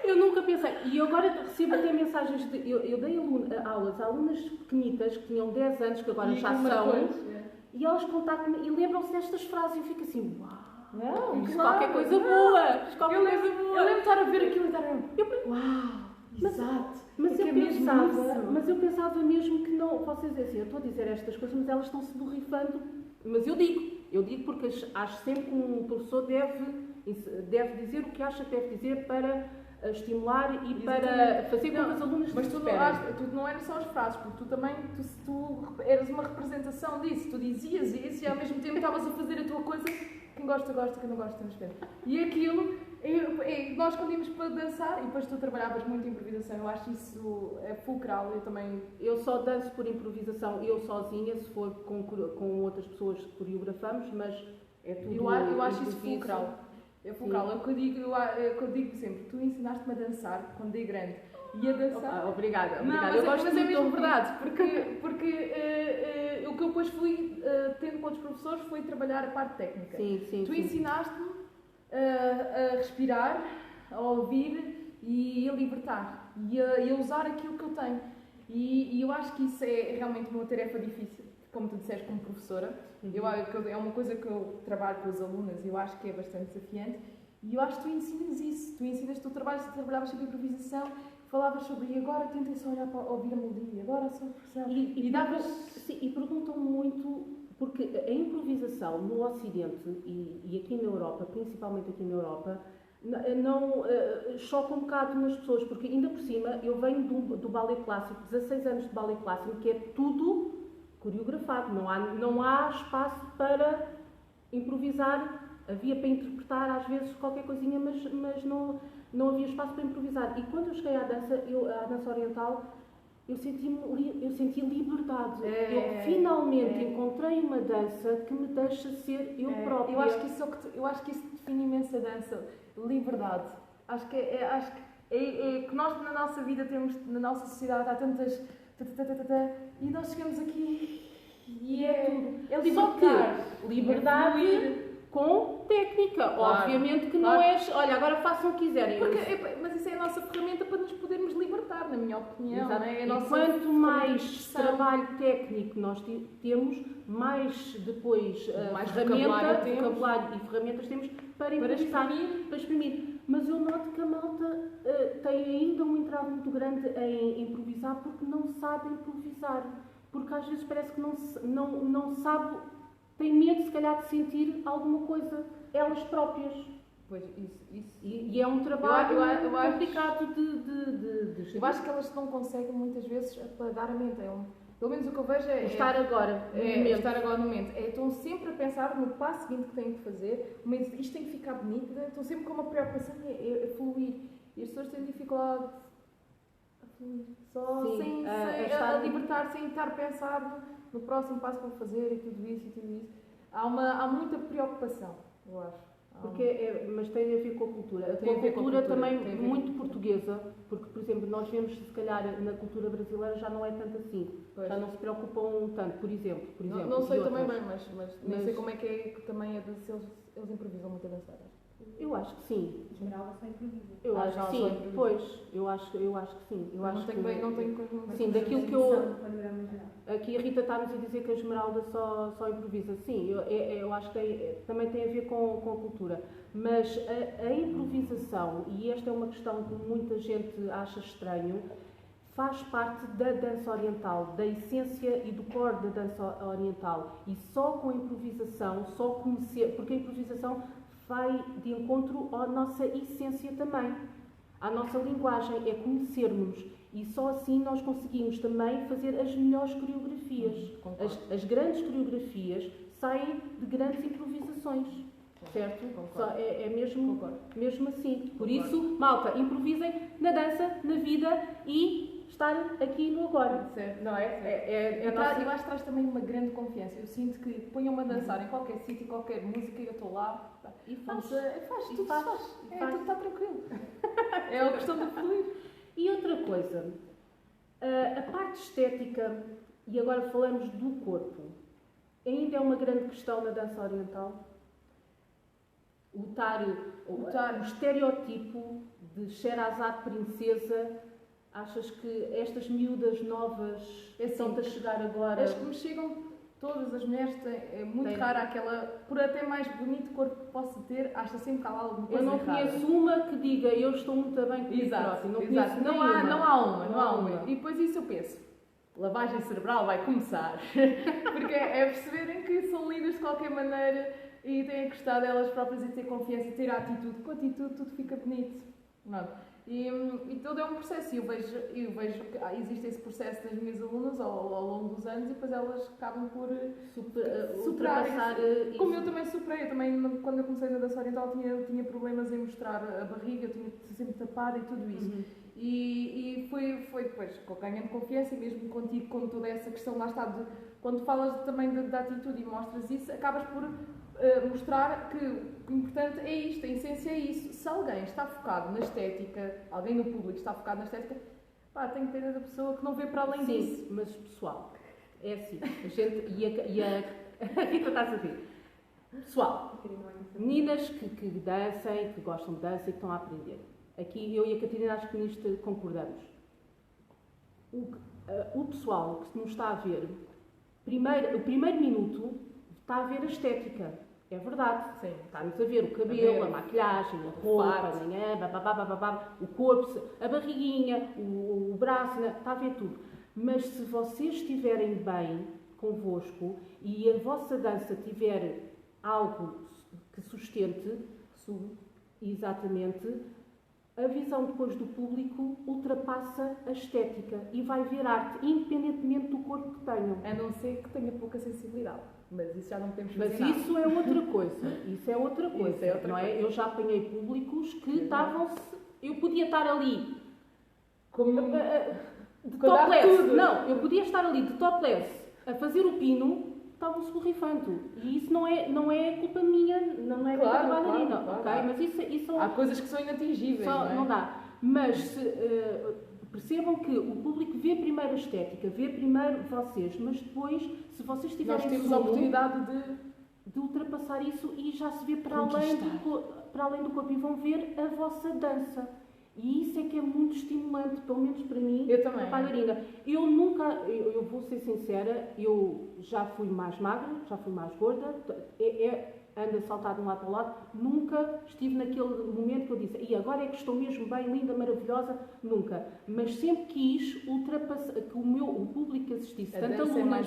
Eu nunca pensei, e agora recebo até mensagens eu dei aulas a alunas pequenitas, que tinham 10 anos, que agora já são, e elas contactam-me e lembram-se destas frases, e eu fico assim, uau, qualquer coisa boa, Eu lembro de estar a ver aquilo e estar a uau, exato. Mas eu pensava mesmo que não, vocês dizem assim, eu estou a dizer estas coisas, mas elas estão-se borrifando. Mas eu digo porque acho sempre que um professor deve dizer o que acha que deve dizer para estimular e para fazer com que as alunas mas tu não eras só as frases, porque tu também tu eras uma representação disso, tu dizias isso e ao mesmo tempo estavas a fazer a tua coisa, quem gosta, quem não gosta, temos pena. E aquilo, nós quando íamos para dançar, e depois tu trabalhavas muito em improvisação, eu acho isso fulcral, eu só danço por improvisação, eu sozinha, se for com outras pessoas que coreografamos, mas é tudo eu acho isso fulcral. É fulcral, é o que eu digo sempre, tu ensinaste-me a dançar quando dei grande. E a dançar... Obrigada. Mas é mesmo verdade, porque o que eu depois fui tendo com outros professores foi trabalhar a parte técnica. Sim. Tu ensinaste-me a respirar, a ouvir e a libertar. E a usar aquilo que eu tenho. E eu acho que isso é realmente uma tarefa difícil, como tu disseste como professora. É uma coisa que eu trabalho com as alunas e eu acho que é bastante desafiante. E eu acho que tu ensinas isso. Tu trabalhavas sobre improvisação, falavas sobre, e agora tentem só olhar para ouvir a melodia, agora só a pressão. E perguntam muito, porque a improvisação no Ocidente e aqui na Europa, principalmente aqui na Europa, não choca um bocado nas pessoas, porque ainda por cima eu venho do balé clássico, 16 anos de balé clássico, que é tudo coreografado, não há espaço para improvisar, havia para interpretar às vezes qualquer coisinha, mas não havia espaço para improvisar. E quando eu cheguei à dança oriental, eu senti liberdade. Eu finalmente encontrei uma dança que me deixa ser eu própria. Eu acho que isso define imenso a dança. Liberdade. Acho que que nós na nossa vida temos, na nossa sociedade, há tantas... E nós chegamos aqui e é tudo. É libertar. Só que liberdade com técnica. Claro, obviamente que não és... Olha, agora façam o que quiserem. Mas isso é a nossa ferramenta para nos podermos libertar, na minha opinião. Exato. É? E quanto mais trabalho técnico nós temos, mais depois vocabulário e ferramentas temos para exprimir. Mas eu noto que a malta tem ainda um entrave muito grande em improvisar porque não sabe improvisar. Porque às vezes parece que não sabe, tem medo se calhar de sentir alguma coisa elas próprias. Pois, isso. E é um trabalho complicado de eu acho que elas não conseguem muitas vezes apagar a mente. Pelo menos o que eu vejo estar agora no momento. Estão sempre a pensar no passo seguinte que têm que fazer, mas isto tem que ficar bonito, estão sempre com uma preocupação a fluir. E as pessoas têm dificuldade a fluir. A libertar, sem estar a pensar no próximo passo que vou fazer e tudo isso. Há muita preocupação, eu acho. Mas tem a ver com a cultura. A cultura também muito portuguesa, porque, por exemplo, nós vemos, se calhar, na cultura brasileira já não é tanto assim. Pois. Já não se preocupam tanto, por exemplo. Não sei também bem, mas nem sei como é que também é se eles improvisam muito a dançar. Eu acho que sim. Esmeralda só improvisa. Eu acho que sim. Pois, eu acho que sim. Não tenho coisa. Sim, daquilo que eu... Aqui a Rita está-nos a dizer que a Esmeralda só improvisa. Sim, eu acho que também tem a ver com a cultura. Mas a improvisação, e esta é uma questão que muita gente acha estranho, faz parte da dança oriental, da essência e do core da dança oriental. E só com a improvisação, só conhecer... Porque a improvisação vai de encontro à nossa essência também, à nossa linguagem, é conhecermos. E só assim nós conseguimos também fazer as melhores coreografias. As grandes coreografias saem de grandes improvisações, certo? É mesmo assim. Por isso, malta, improvisem na dança, na vida e estar aqui no agora. Certo, não é? Eu acho que traz também uma grande confiança. Eu sinto que ponham-me a dançar em qualquer sítio, em qualquer música, e eu estou lá. E faz. Tudo está tranquilo. É uma questão de fluir. E outra coisa, a parte estética, e agora falamos do corpo, ainda é uma grande questão na dança oriental. O estereótipo de Sherazade princesa, achas que estas miúdas novas estão a chegar agora? As que me chegam, todas as mulheres, é muito rara aquela, por até mais bonito corpo que possa ter, acha sempre que há alguma coisa errada. Eu não conheço uma que diga eu estou muito bem comigo próprio. Não há uma. E depois isso eu penso, lavagem cerebral vai começar. Porque é perceberem que são lindas de qualquer maneira e têm a gostar delas próprias e ter confiança e ter a atitude. Com a atitude tudo fica bonito. Não. E todo é um processo. E eu vejo que existe esse processo das minhas alunas ao longo dos anos e depois elas acabam por superar isso. Como eu também superei. Quando eu comecei na dança oriental, tinha problemas em mostrar a barriga, eu tinha sempre tapada e tudo isso. Uhum. E foi depois, ganhando confiança e mesmo contigo, com toda essa questão, lá está, quando falas também da atitude e mostras isso, acabas por mostrar que o importante é isto, a essência é isso. Se alguém está focado na estética, alguém no público está focado na estética, tem que ter a pessoa que não vê para além disso. Sim, mas pessoal, é assim, a gente, a Rita está a saber. Pessoal, meninas que dançam, que gostam de dança e que estão a aprender. Aqui eu e a Catarina acho que nisto concordamos. O pessoal que nos está a ver, o primeiro minuto está a ver a estética. É verdade. Sim. Está-nos a ver o cabelo, a maquilhagem, a roupa, o corpo, a barriguinha, o braço, está a ver tudo. Mas se vocês estiverem bem convosco e a vossa dança tiver algo que sustente, Exatamente. A visão depois do público ultrapassa a estética e vai ver arte, independentemente do corpo que tenham. A não ser que tenha pouca sensibilidade. Mas isso já não podemos Mas fazer nada. isso é outra coisa. Isso é outra coisa, não é? Eu já apanhei públicos que estavam-se... Eu podia estar ali Como de topless. Não, eu podia estar ali de topless a fazer o pino, estavam-se borrifando. E isso não é culpa minha, não é culpa da bailarina, claro. ok? Mas isso Há coisas que são inatingíveis, não dá. Mas percebam que o público vê primeiro a estética, vê primeiro vocês, mas depois, se vocês tiverem nós temos a oportunidade de ultrapassar isso e já se vê para além do corpo e vão ver a vossa dança. E isso é que é muito estimulante, pelo menos para mim, eu também, a bailarina. Eu vou ser sincera, eu já fui mais magra, já fui mais gorda, ando a saltar de um lado para o lado, nunca estive naquele momento que eu disse, e agora é que estou mesmo bem, linda, maravilhosa, nunca. Mas sempre quis ultrapassar, que o público assistisse, tanto alunas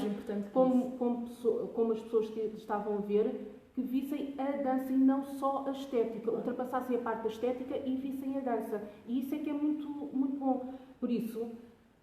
como as pessoas que estavam a ver, que vissem a dança e não só a estética, ultrapassassem a parte da estética e vissem a dança. E isso é que é muito, muito bom. Por isso,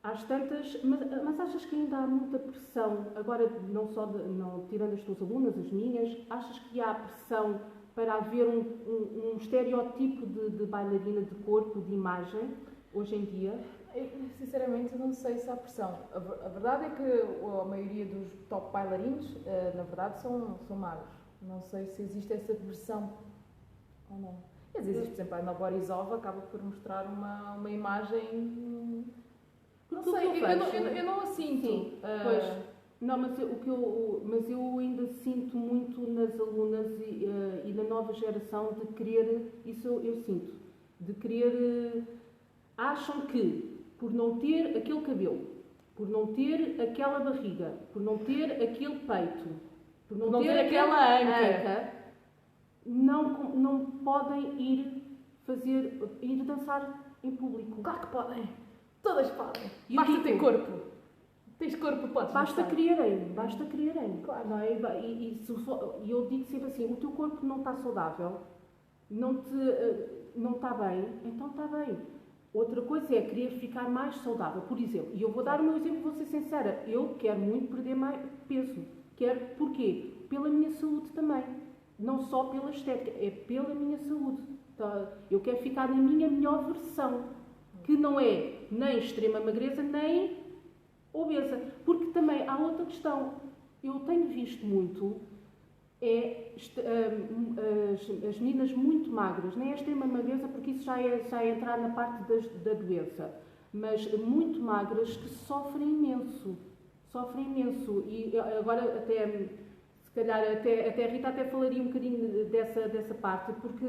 às tantas... Mas achas que ainda há muita pressão, agora não tirando as tuas alunas, as minhas, achas que há pressão para haver um estereótipo de bailarina de corpo, de imagem, hoje em dia? Eu, sinceramente, não sei se há pressão. A verdade é que a maioria dos top bailarinos, na verdade, são magros. Não sei se existe essa pressão ou não. Mas existe, por exemplo, a Ana Borisova acaba por mostrar uma imagem... Não sei, eu não a sinto. Sim, pois. Não, mas eu ainda sinto muito nas alunas e na nova geração de querer, isso eu sinto, de querer... Acham que, por não ter aquele cabelo, por não ter aquela barriga, por não ter aquele peito, por não ter aquela anca, não podem ir dançar em público. Claro que podem. Todas podem. Basta ter corpo. Tens corpo, podes. Basta quererem. Claro. Não é? E eu digo sempre assim, o teu corpo não está saudável, não está bem, então está bem. Outra coisa é querer ficar mais saudável. Por exemplo, e eu vou dar o meu exemplo, vou ser sincera, eu quero muito perder mais peso. Quero, porquê? Pela minha saúde também. Não só pela estética, é pela minha saúde. Então, eu quero ficar na minha melhor versão, que não é nem extrema magreza, nem obesa. Porque também há outra questão. Eu tenho visto muito as meninas muito magras, nem é extrema magreza, porque isso já é entrar na parte da doença, mas muito magras que sofrem imenso. E agora se calhar até a Rita até falaria um bocadinho dessa parte, porque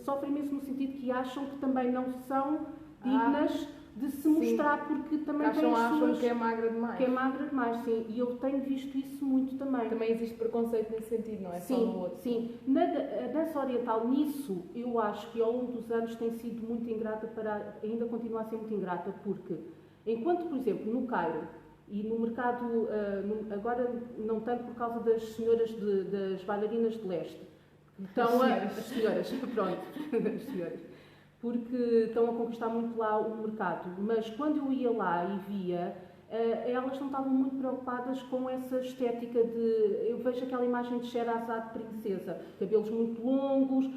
sofrem imenso no sentido que acham que também não são dignas de se mostrar, porque também acham que é magra demais. Que é magra demais, sim. E eu tenho visto isso muito também. Também existe preconceito nesse sentido, não é? Sim, só no outro. Sim. A dança oriental, nisso, eu acho que ao longo dos anos tem sido muito ingrata, ainda continua a ser muito ingrata, porque enquanto, por exemplo, no Cairo, e no mercado, agora não tanto por causa das senhoras, das bailarinas de leste, as senhoras, pronto, as senhoras, porque estão a conquistar muito lá o mercado, mas quando eu ia lá e via, elas não estavam muito preocupadas com essa estética eu vejo aquela imagem de Sherazade princesa, cabelos muito longos,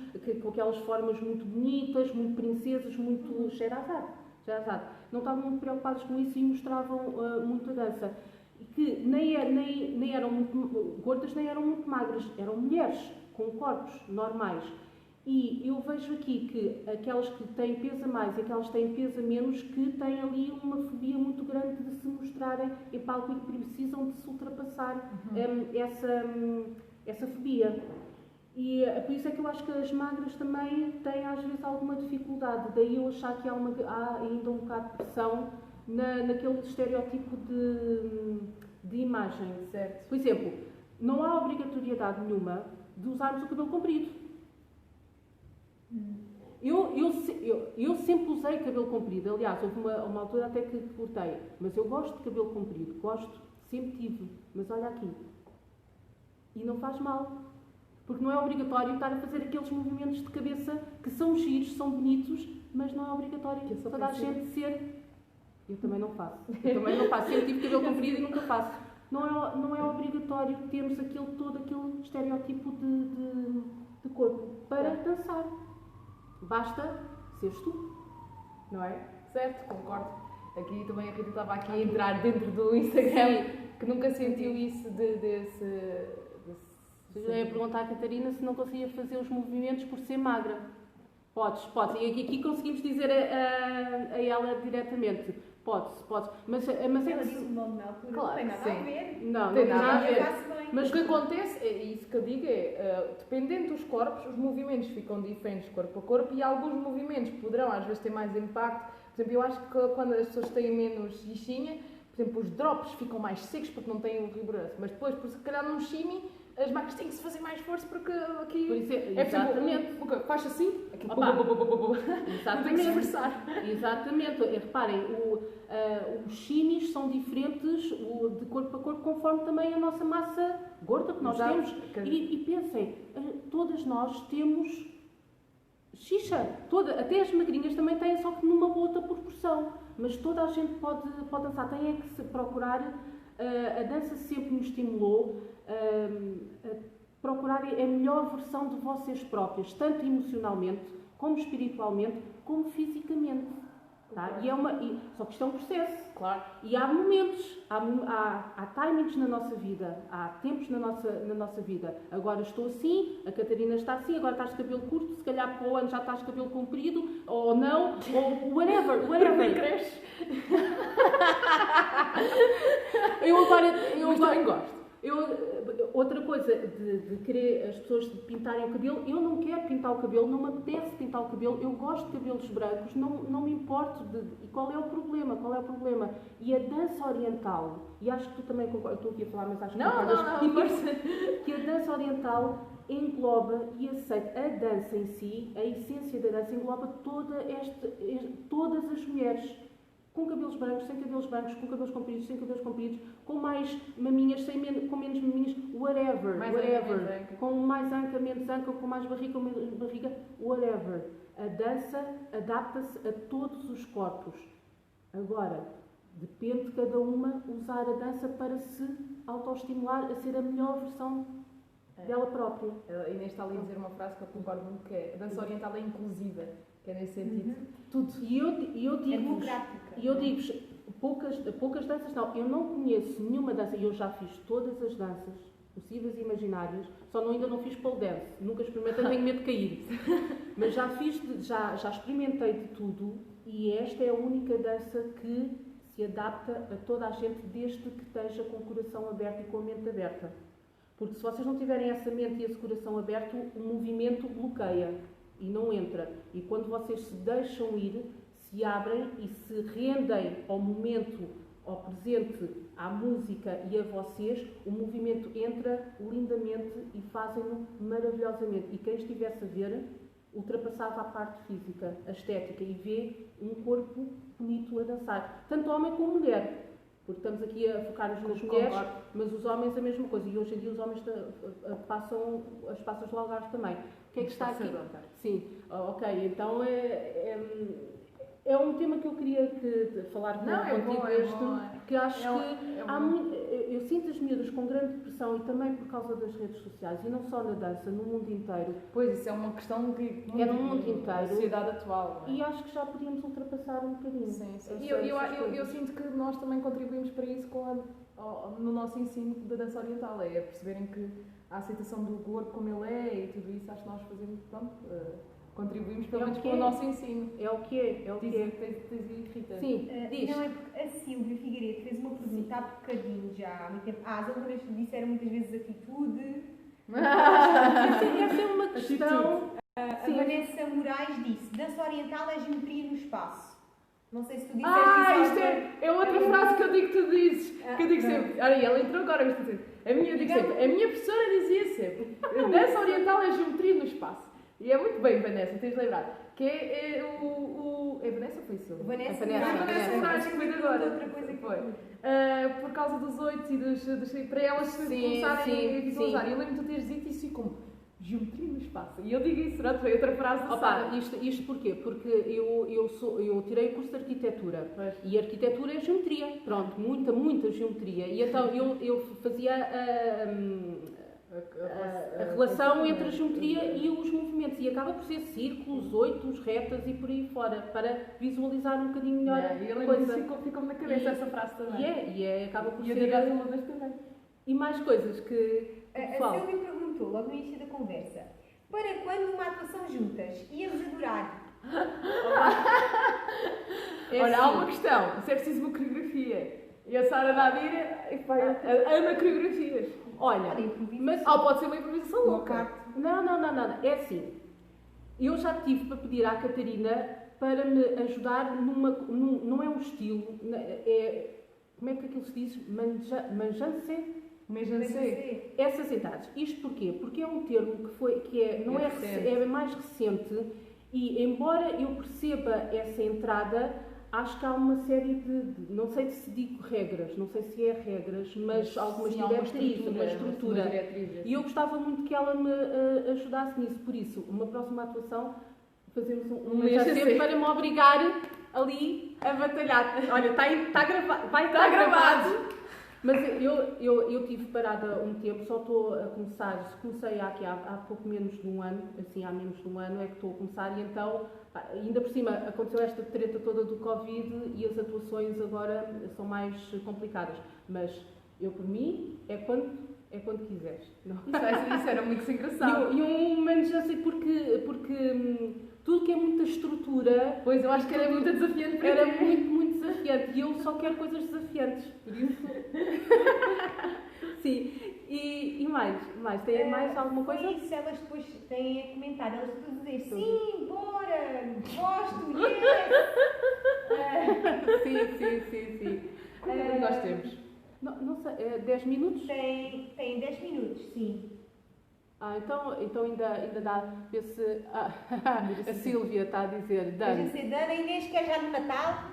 com aquelas formas muito bonitas, muito princesas, muito Sherazade. Não estavam muito preocupados com isso e mostravam muito a dança. E que nem eram muito gordas, nem eram muito magras. Eram mulheres com corpos normais. E eu vejo aqui que aquelas que têm peso a mais e aquelas que têm peso a menos, que têm ali uma fobia muito grande de se mostrarem em palco e que precisam de se ultrapassar essa fobia. E por isso é que eu acho que as magras também têm às vezes alguma dificuldade, daí eu achar que há ainda um bocado de pressão naquele estereótipo de imagem. Certo. Por exemplo, não há obrigatoriedade nenhuma de usarmos o cabelo comprido. Eu sempre usei cabelo comprido, aliás, houve uma altura até que cortei, mas eu gosto de cabelo comprido, sempre tive, mas olha aqui, e não faz mal. Porque não é obrigatório estar a fazer aqueles movimentos de cabeça que são giros, são bonitos, mas não é obrigatório que toda a gente ser... Eu também não faço. Sempre tive cabelo comprido e nunca faço. Não é obrigatório termos todo aquele estereótipo de corpo para dançar. Basta seres tu, não é? Certo, concordo. Aqui também a Rita estava aqui a entrar dentro do Instagram, que nunca sentiu isso Eu ia perguntar à Catarina se não conseguia fazer os movimentos por ser magra. Podes. E aqui conseguimos dizer a ela diretamente. Podes. Mas Ela disse-me logo na altura, Claro, não tem nada sim. a ver. Não tem nada a ver. Eu faço bem. Mas o que acontece, é isso que eu digo dependendo dos corpos, os movimentos ficam diferentes corpo a corpo e alguns movimentos poderão às vezes ter mais impacto. Por exemplo, eu acho que quando as pessoas têm menos xixinha, por exemplo, os drops ficam mais secos porque não têm o rigoroso. Mas depois, por se calhar num shimmy, as máquinas têm que se fazer mais força porque aqui Por isso é exatamente. faz assim, aqui Exatamente. tem que se esforçar. Exatamente. Reparem, os chimis são diferentes de corpo a corpo conforme também a nossa massa gorda que nós temos. E pensem, todas nós temos xixa. Até as magrinhas também têm, só que numa outra proporção. Mas toda a gente pode dançar. Tem que se procurar. A dança sempre nos estimulou a procurar a melhor versão de vocês próprias, tanto emocionalmente, como espiritualmente, como fisicamente. Tá? Só que isto é um processo. Claro. E há momentos, há timings na nossa vida, há tempos na nossa vida. Agora estou assim, a Catarina está assim, agora estás de cabelo curto, se calhar para o ano já estás de cabelo comprido, ou não, ou whatever. Cresce. Eu também gosto. Outra coisa de querer as pessoas pintarem o cabelo, eu não quero pintar o cabelo, não me apetece pintar o cabelo, eu gosto de cabelos brancos, não me importo e qual é o problema? E a dança oriental, e acho que tu também concordas, estou aqui a falar, mas acho que concordas, que a dança oriental engloba e aceita a dança em si, a essência da dança engloba todas as mulheres. Com cabelos brancos, sem cabelos brancos, com cabelos compridos, sem cabelos compridos, com mais maminhas, com menos maminhas, whatever. Com mais anca, menos anca, com mais barriga, com menos barriga, whatever. A dança adapta-se a todos os corpos. Agora, depende de cada uma usar a dança para se autoestimular a ser a melhor versão dela própria. A Inês está ali a dizer uma frase que eu concordo muito, que é a dança oriental é inclusiva, que é nesse sentido. Tudo. E eu digo-vos, poucas danças não. Eu não conheço nenhuma dança, e eu já fiz todas as danças possíveis e imaginárias, ainda não fiz pole dance, nunca experimentei, tenho medo de cair. Mas já experimentei de tudo, e esta é a única dança que se adapta a toda a gente, desde que esteja com o coração aberto e com a mente aberta. Porque se vocês não tiverem essa mente e esse coração aberto, o movimento bloqueia e não entra. E quando vocês se deixam ir, se abrem e se rendem ao momento, ao presente, à música e a vocês, o movimento entra lindamente e fazem-no maravilhosamente. E quem estivesse a ver, ultrapassava a parte física, a estética, e vê um corpo bonito a dançar. Tanto homem como mulher. Porque estamos aqui a focar-nos nas mulheres, mas os homens a mesma coisa. E hoje em dia os homens passam as passas do Algarve também. O que é que está aqui? Sim, ok. Então é um tema que eu queria falar contigo, porque acho que há muito, eu sinto as miúdas com grande depressão, e também por causa das redes sociais, e não só na dança, no mundo inteiro. Pois, isso é uma questão que é no mundo inteiro, na sociedade atual. E acho que já podíamos ultrapassar um bocadinho. Sim. Eu sinto que nós também contribuímos para isso no nosso ensino da dança oriental, é perceberem que a aceitação do corpo como ele é e tudo isso, acho que nós fazemos, contribuímos pelo menos com o nosso ensino. É o que é. Diz, Rita. Sim, diz. Não, é porque a Silvia Figueiredo fez uma pergunta há bocadinho já, há muito tempo. As alunas disseram muitas vezes atitude. Essa é uma questão. A Vanessa Moraes disse: dança oriental é geometria no espaço. Não sei se tu disseste isso. Isto é outra frase que eu digo que tu dizes. Que eu digo sempre. Olha, ela entrou agora, mas tu dizes. A minha professora dizia sempre: dança oriental é geometria no espaço. E é muito bem, Vanessa, tens lembrado. Que é Vanessa ou foi Silvia? Vanessa Moraes, que foi agora. Outra coisa que foi. Por causa dos 8 e para elas se começarem a visualizar. Eu lembro-me de tu teres dito isso e como Geometria no espaço. E eu digo isso, não foi outra frase da Opa, Sara. isto porquê? Porque eu tirei o curso de arquitetura. Pois. E arquitetura é geometria. Pronto, muita geometria. E então eu fazia a relação entre a geometria e os movimentos. E acaba por ser círculos, oitos, retas e por aí fora, para visualizar um bocadinho melhor E eu a lembro coisa. disso, ficou-me na cabeça essa frase também. Acaba por E eu ser... digo às alunas também. E mais coisas que o A pessoal... Silvia perguntou, logo no início da conversa, para quando uma atuação juntas? Íamos adorar. É Olha, há assim. uma questão. Isso é preciso uma coreografia. E a Sara Nadira ama coreografias. Olha, mas... Ou pode ser uma improvisação Uma louca. parte. Não. É assim. Eu já tive para pedir à Catarina para me ajudar não é um estilo, como é que aquilo se diz? Manjance? Mesmo assim. Essas idades. Isto porquê? Porque é um termo não É é, recente. é mais recente e, embora eu perceba essa entrada, acho que há uma série de não sei se digo regras, não sei se é regras, mas algumas Sim, há diretrizes, uma estrutura. diretriz. E eu gostava muito que ela me ajudasse nisso. Por isso, uma próxima atuação, fazemos um mês mês assim. para me obrigar ali a batalhar. Olha, está gravado. Vai estar gravado. Mas eu tive parada um tempo, só estou a começar, comecei aqui há pouco menos de um ano, assim há menos de um ano é que estou a começar e então, ainda por cima, aconteceu esta treta toda do Covid e as atuações agora são mais complicadas. Mas eu, por mim, é quando quiseres. Não? Isso era muito engraçado. E um menos já sei porque tudo que é muita estrutura. Pois, eu acho que era muito desafiante para Era ti. muito desafiante e eu só quero coisas desafiantes, por isso. Sim, e mais? Tem mais alguma coisa? Foi isso, elas depois têm a comentar, elas todas a dizer sim, bora, gosto, yes! Sim. Como nós temos? Não sei, 10 minutos? Tem 10 minutos, sim. Então ainda dá. Vê se a Sílvia está a dizer, A Dani. gente Dana, Inês, quer já no Natal?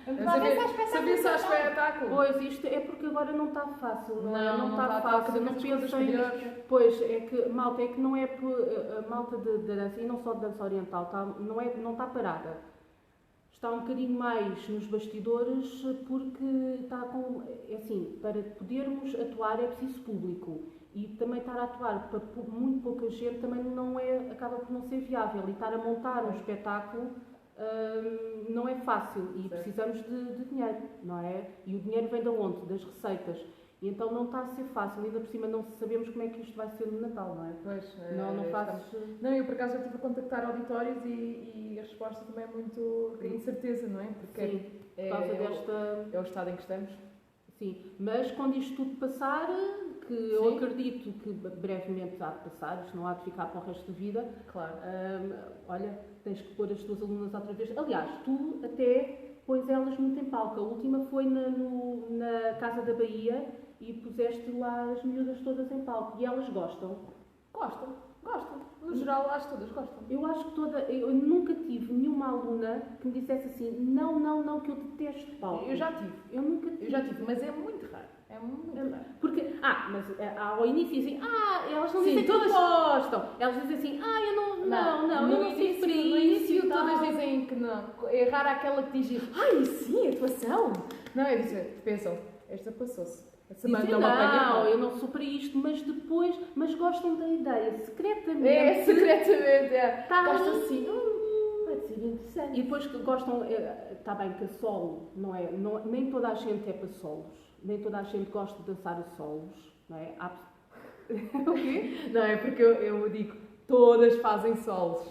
Eu Vamos ver se há sabia só espetáculo. espetáculo. Pois, isto é porque agora não está fácil. Não está está fácil. cada Não vez as coisas pensem. melhores. Pois, é que não é a malta de dança, e não só de dança oriental, não está parada. Está um bocadinho mais nos bastidores porque está com. É assim, para podermos atuar é preciso público. E também estar a atuar para muito pouca gente também acaba por não ser viável. E estar a montar um espetáculo não é fácil e precisamos de dinheiro, não é? E o dinheiro vem de onde? Das receitas. E então não está a ser fácil, ainda por cima não sabemos como é que isto vai ser no Natal, não é? Pois, Não fazes... Não, eu por acaso já estive a contactar auditórios e a resposta também é muito incerteza, não é? Porque Sim, por causa desta... é o estado em que estamos. Sim, mas quando isto tudo passar, que eu acredito que brevemente há de passar, isto não há de ficar para o resto da vida, Claro. olha, tens que pôr as tuas alunas outra vez. Aliás, tu até pões elas muito em palco. A última foi na Casa da Bahia e puseste lá as miúdas todas em palco. E elas gostam. Gostam. No geral, acho que todas gostam. Eu acho que eu nunca tive nenhuma aluna que me dissesse assim, não, que eu detesto palco. Eu já tive. Eu nunca tive. Eu já tive, mas é muito raro. É muito raro. Porque, mas ao início dizem, elas não Sim, dizem todas que gostam. Elas dizem assim, eu não eu não sei por No início isso. todas dizem que não. É rara aquela que diz, sim, atuação. Não, é dizer, pensam, esta passou-se. Essa Dizem, não me apanha. eu não sou para isto, mas gostam da ideia, secretamente. Secretamente, é. Tá Gostam ali. assim, pode ser interessante. E depois que gostam, está bem que a solo, não é? Nem toda a gente é para solos. Nem toda a gente gosta de dançar a solos, não é? O quê? Não, é porque eu digo, todas fazem solos.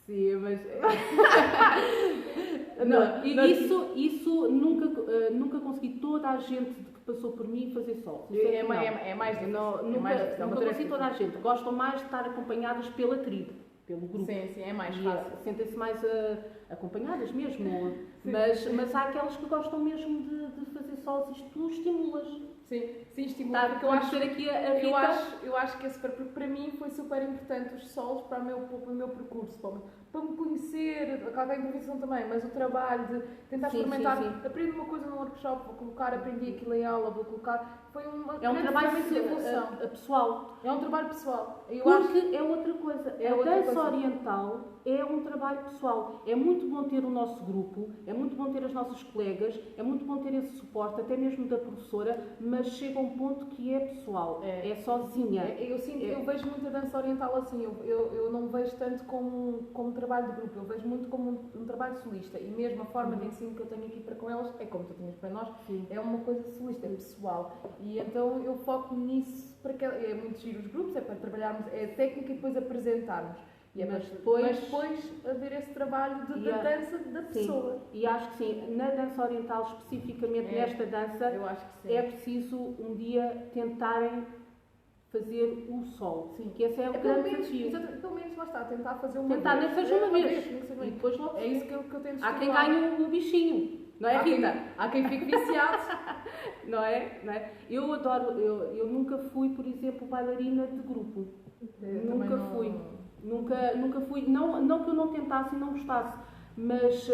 Sim, mas... Não, isso nunca consegui toda a gente que passou por mim fazer solos. É mais difícil. Nunca consegui toda a gente. Gostam mais de estar acompanhadas pela tribo, pelo grupo. Sim, é mais E fácil. sentem-se mais acompanhadas mesmo. Mas há aquelas que gostam mesmo de fazer solos, isto tu estimulas. Sim, estimula. Porque Está a ser aqui a Rita. Eu acho que é super, porque para mim foi super importante os solos para o meu percurso, para me conhecer, claro que a improvisação também, mas o trabalho de tentar experimentar, aprendo uma coisa num workshop, vou colocar, aprendi aquilo em aula, vou colocar, foi uma É um trabalho de evolução. pessoal. É um trabalho pessoal. Porque é outra coisa. A dança oriental é um trabalho pessoal. É muito bom ter o nosso grupo, é muito bom ter as nossas colegas, é muito bom ter esse suporte, até mesmo da professora, mas chega a um ponto que é pessoal, é sozinha. Eu vejo muito a dança oriental assim, eu não vejo tanto como trabalho de grupo, eu vejo muito como um trabalho solista, e mesmo a forma de ensino que eu tenho aqui para com elas, é como tu tinhas para nós, é uma coisa solista, é pessoal, e então eu foco nisso, para que é muito giro os grupos, é para trabalharmos, é técnica e depois apresentarmos. Mas depois haver esse trabalho da dança da pessoa. E acho que sim, na dança oriental, especificamente nesta dança, eu acho que sim. é preciso um dia tentarem fazer o sol. Sim. Que esse é o grande desafio. Pelo menos lá está, tentar fazer uma tentar, vez. nem seja uma vez. E depois logo é isso que eu tento. Há quem ganhe o bichinho. Não é, Rita? Há quem fique viciado. Não é? Eu adoro, eu nunca fui, por exemplo, bailarina de grupo. Nunca fui. Nunca fui, não que eu não tentasse e não gostasse, mas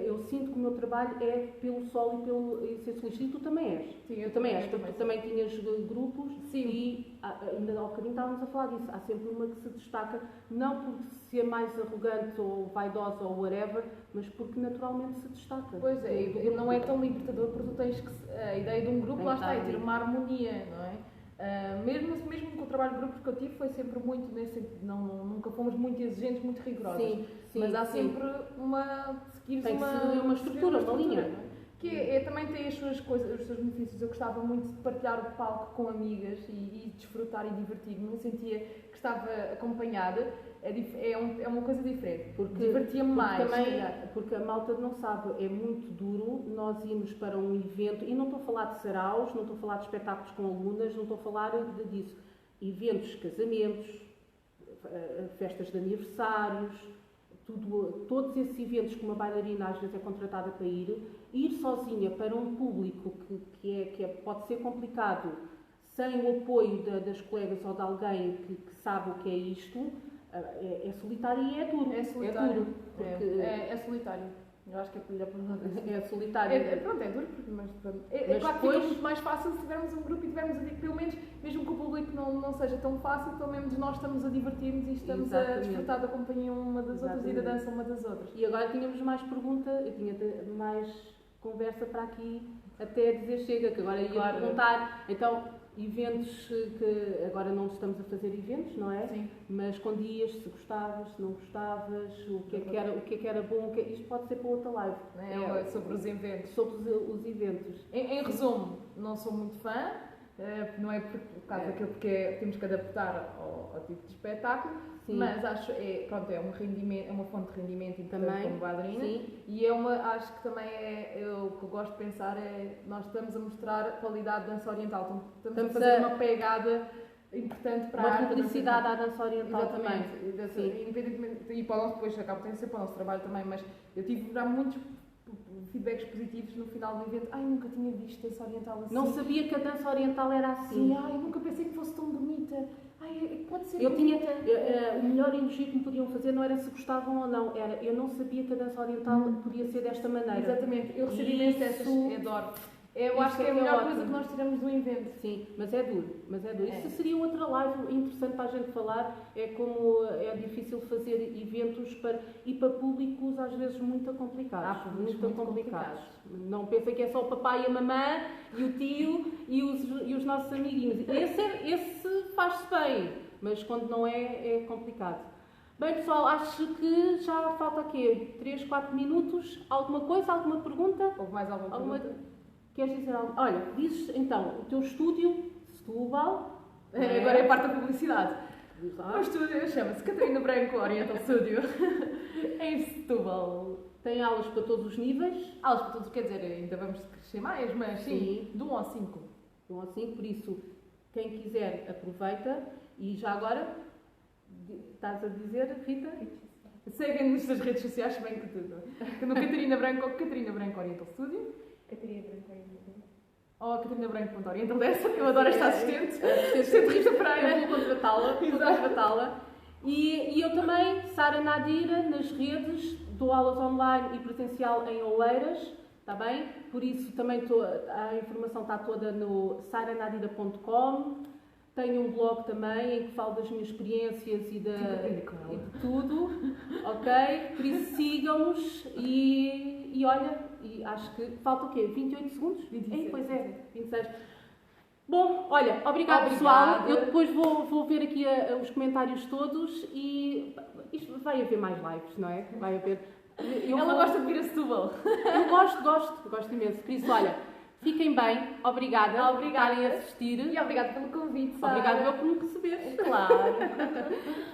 eu sinto que o meu trabalho é pelo solo e pelo ser solista. E tu também és. Sim, tu também és. Tu também tinhas grupos. Sim. E ainda há bocadinho estávamos a falar disso. Há sempre uma que se destaca, não por ser mais arrogante ou vaidosa ou whatever, mas porque naturalmente se destaca. Pois é, e não é tão libertador porque tu tens que. A ideia de um grupo, lá está, é ter uma harmonia, não é? Mesmo com o trabalho de grupos que eu tive, foi sempre muito nesse sentido. Nunca fomos muito exigentes, muito rigorosos. Sim, mas há sempre tem uma estrutura, uma linha. Que também tem as suas coisas, os seus benefícios. Eu gostava muito de partilhar o palco com amigas e desfrutar e divertir-me. Eu sentia que estava acompanhada. É uma coisa diferente. Divertia-me mais. Porque a malta não sabe, é muito duro nós irmos para um evento, e não estou a falar de saraus, não estou a falar de espetáculos com alunas, não estou a falar disso. Eventos, casamentos, festas de aniversários, todos esses eventos que uma bailarina às vezes é contratada para ir sozinha para um público que pode ser complicado, sem o apoio das colegas ou de alguém que sabe o que é isto, é solitário e é duro. É solitário. É solitário. Eu acho que é melhor para nós. É solitário. É duro, mas pronto. Claro que fica muito mais fácil se tivermos um grupo e tivermos pelo menos, mesmo que o público não seja tão fácil, pelo menos nós estamos a divertir-nos e estamos a desfrutar da companhia uma das outras e da dança uma das outras. E agora tínhamos mais pergunta, eu tinha mais conversa para aqui até dizer chega, que agora ia perguntar. Então, eventos que agora não estamos a fazer eventos, não é? Sim. Mas com dias, se gostavas, se não gostavas, o que é que era bom, isto pode ser para outra live. É sobre os eventos. Sobre os eventos. Em resumo, não sou muito fã, não é por causa daquilo porque temos que adaptar ao tipo de espetáculo. Sim. Mas acho é uma fonte de rendimento também como bailarina. Sim. E acho que também o que eu gosto de pensar nós estamos a mostrar a qualidade da dança oriental, estamos a fazer uma pegada importante para a arte. Uma publicidade à dança oriental. Exatamente. Também. Independentemente, e para o nosso, depois acaba tendo sempre para o nosso trabalho também, mas eu tive já muitos feedbacks positivos no final do evento. Nunca tinha visto dança oriental assim. Não sabia que a dança oriental era assim. Sim, nunca pensei que fosse tão bonita. Pode ser o melhor elogio que me podiam fazer não era se gostavam ou não, eu não sabia que a dança oriental podia ser desta maneira. Exatamente, eu recebi imenso dessas, adoro. Eu acho que é a melhor coisa que nós tiramos do evento. Sim, mas é duro. Isso seria outra live interessante para a gente falar, é como é difícil fazer eventos para públicos às vezes muito complicados. Muito complicados. Não pensem que é só o papai e a mamã e o tio e os nossos amiguinhos. Esse faz-se bem, mas quando não é complicado. Bem, pessoal, acho que já falta aqui 3, 4 minutos. Alguma coisa? Alguma pergunta? Houve mais alguma pergunta? Queres dizer algo? Olha, dizes então o teu estúdio, Setúbal. Agora é a parte da publicidade. O estúdio chama-se Catarina Branco Oriental Studio. Em Setúbal. Tem aulas para todos os níveis. Aulas para todos, quer dizer, ainda vamos crescer mais, mas sim. De 1 ao 5. De 1 ao 5, por isso, quem quiser aproveita. E já agora, estás a dizer, Rita? Seguem-nos nas redes sociais, bem que tudo. No Catarina Branco Oriental Studio. Catarina Branco Oriental. Ou a catarinaBranco.oriental dessa, eu adoro esta assistente. Assistente Rita Pereira. Eu vou contratá-la. E eu também, Sara Nadira, nas redes, dou aulas online e presencial em Oeiras, está bem? Por isso também a informação está toda no saranadira.com. Tenho um blog também em que falo das minhas experiências e de tudo, ok? Por isso sigam-nos e olha, e acho que falta o quê? 28 segundos? 26. Pois é, 26. Bom, olha, obrigada pessoal. Eu depois vou ver aqui os comentários todos e isto vai haver mais lives, não é? Vai haver. Ela gosta de vir a Setúbal. Eu gosto imenso. Por isso, olha, fiquem bem, obrigada por estarem a assistir. E obrigada pelo convite, Sara. Obrigada eu por me receber. Claro.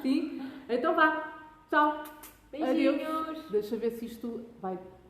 Sim? Então vá. Tchau. Beijinhos. Adeus. Deixa ver se isto vai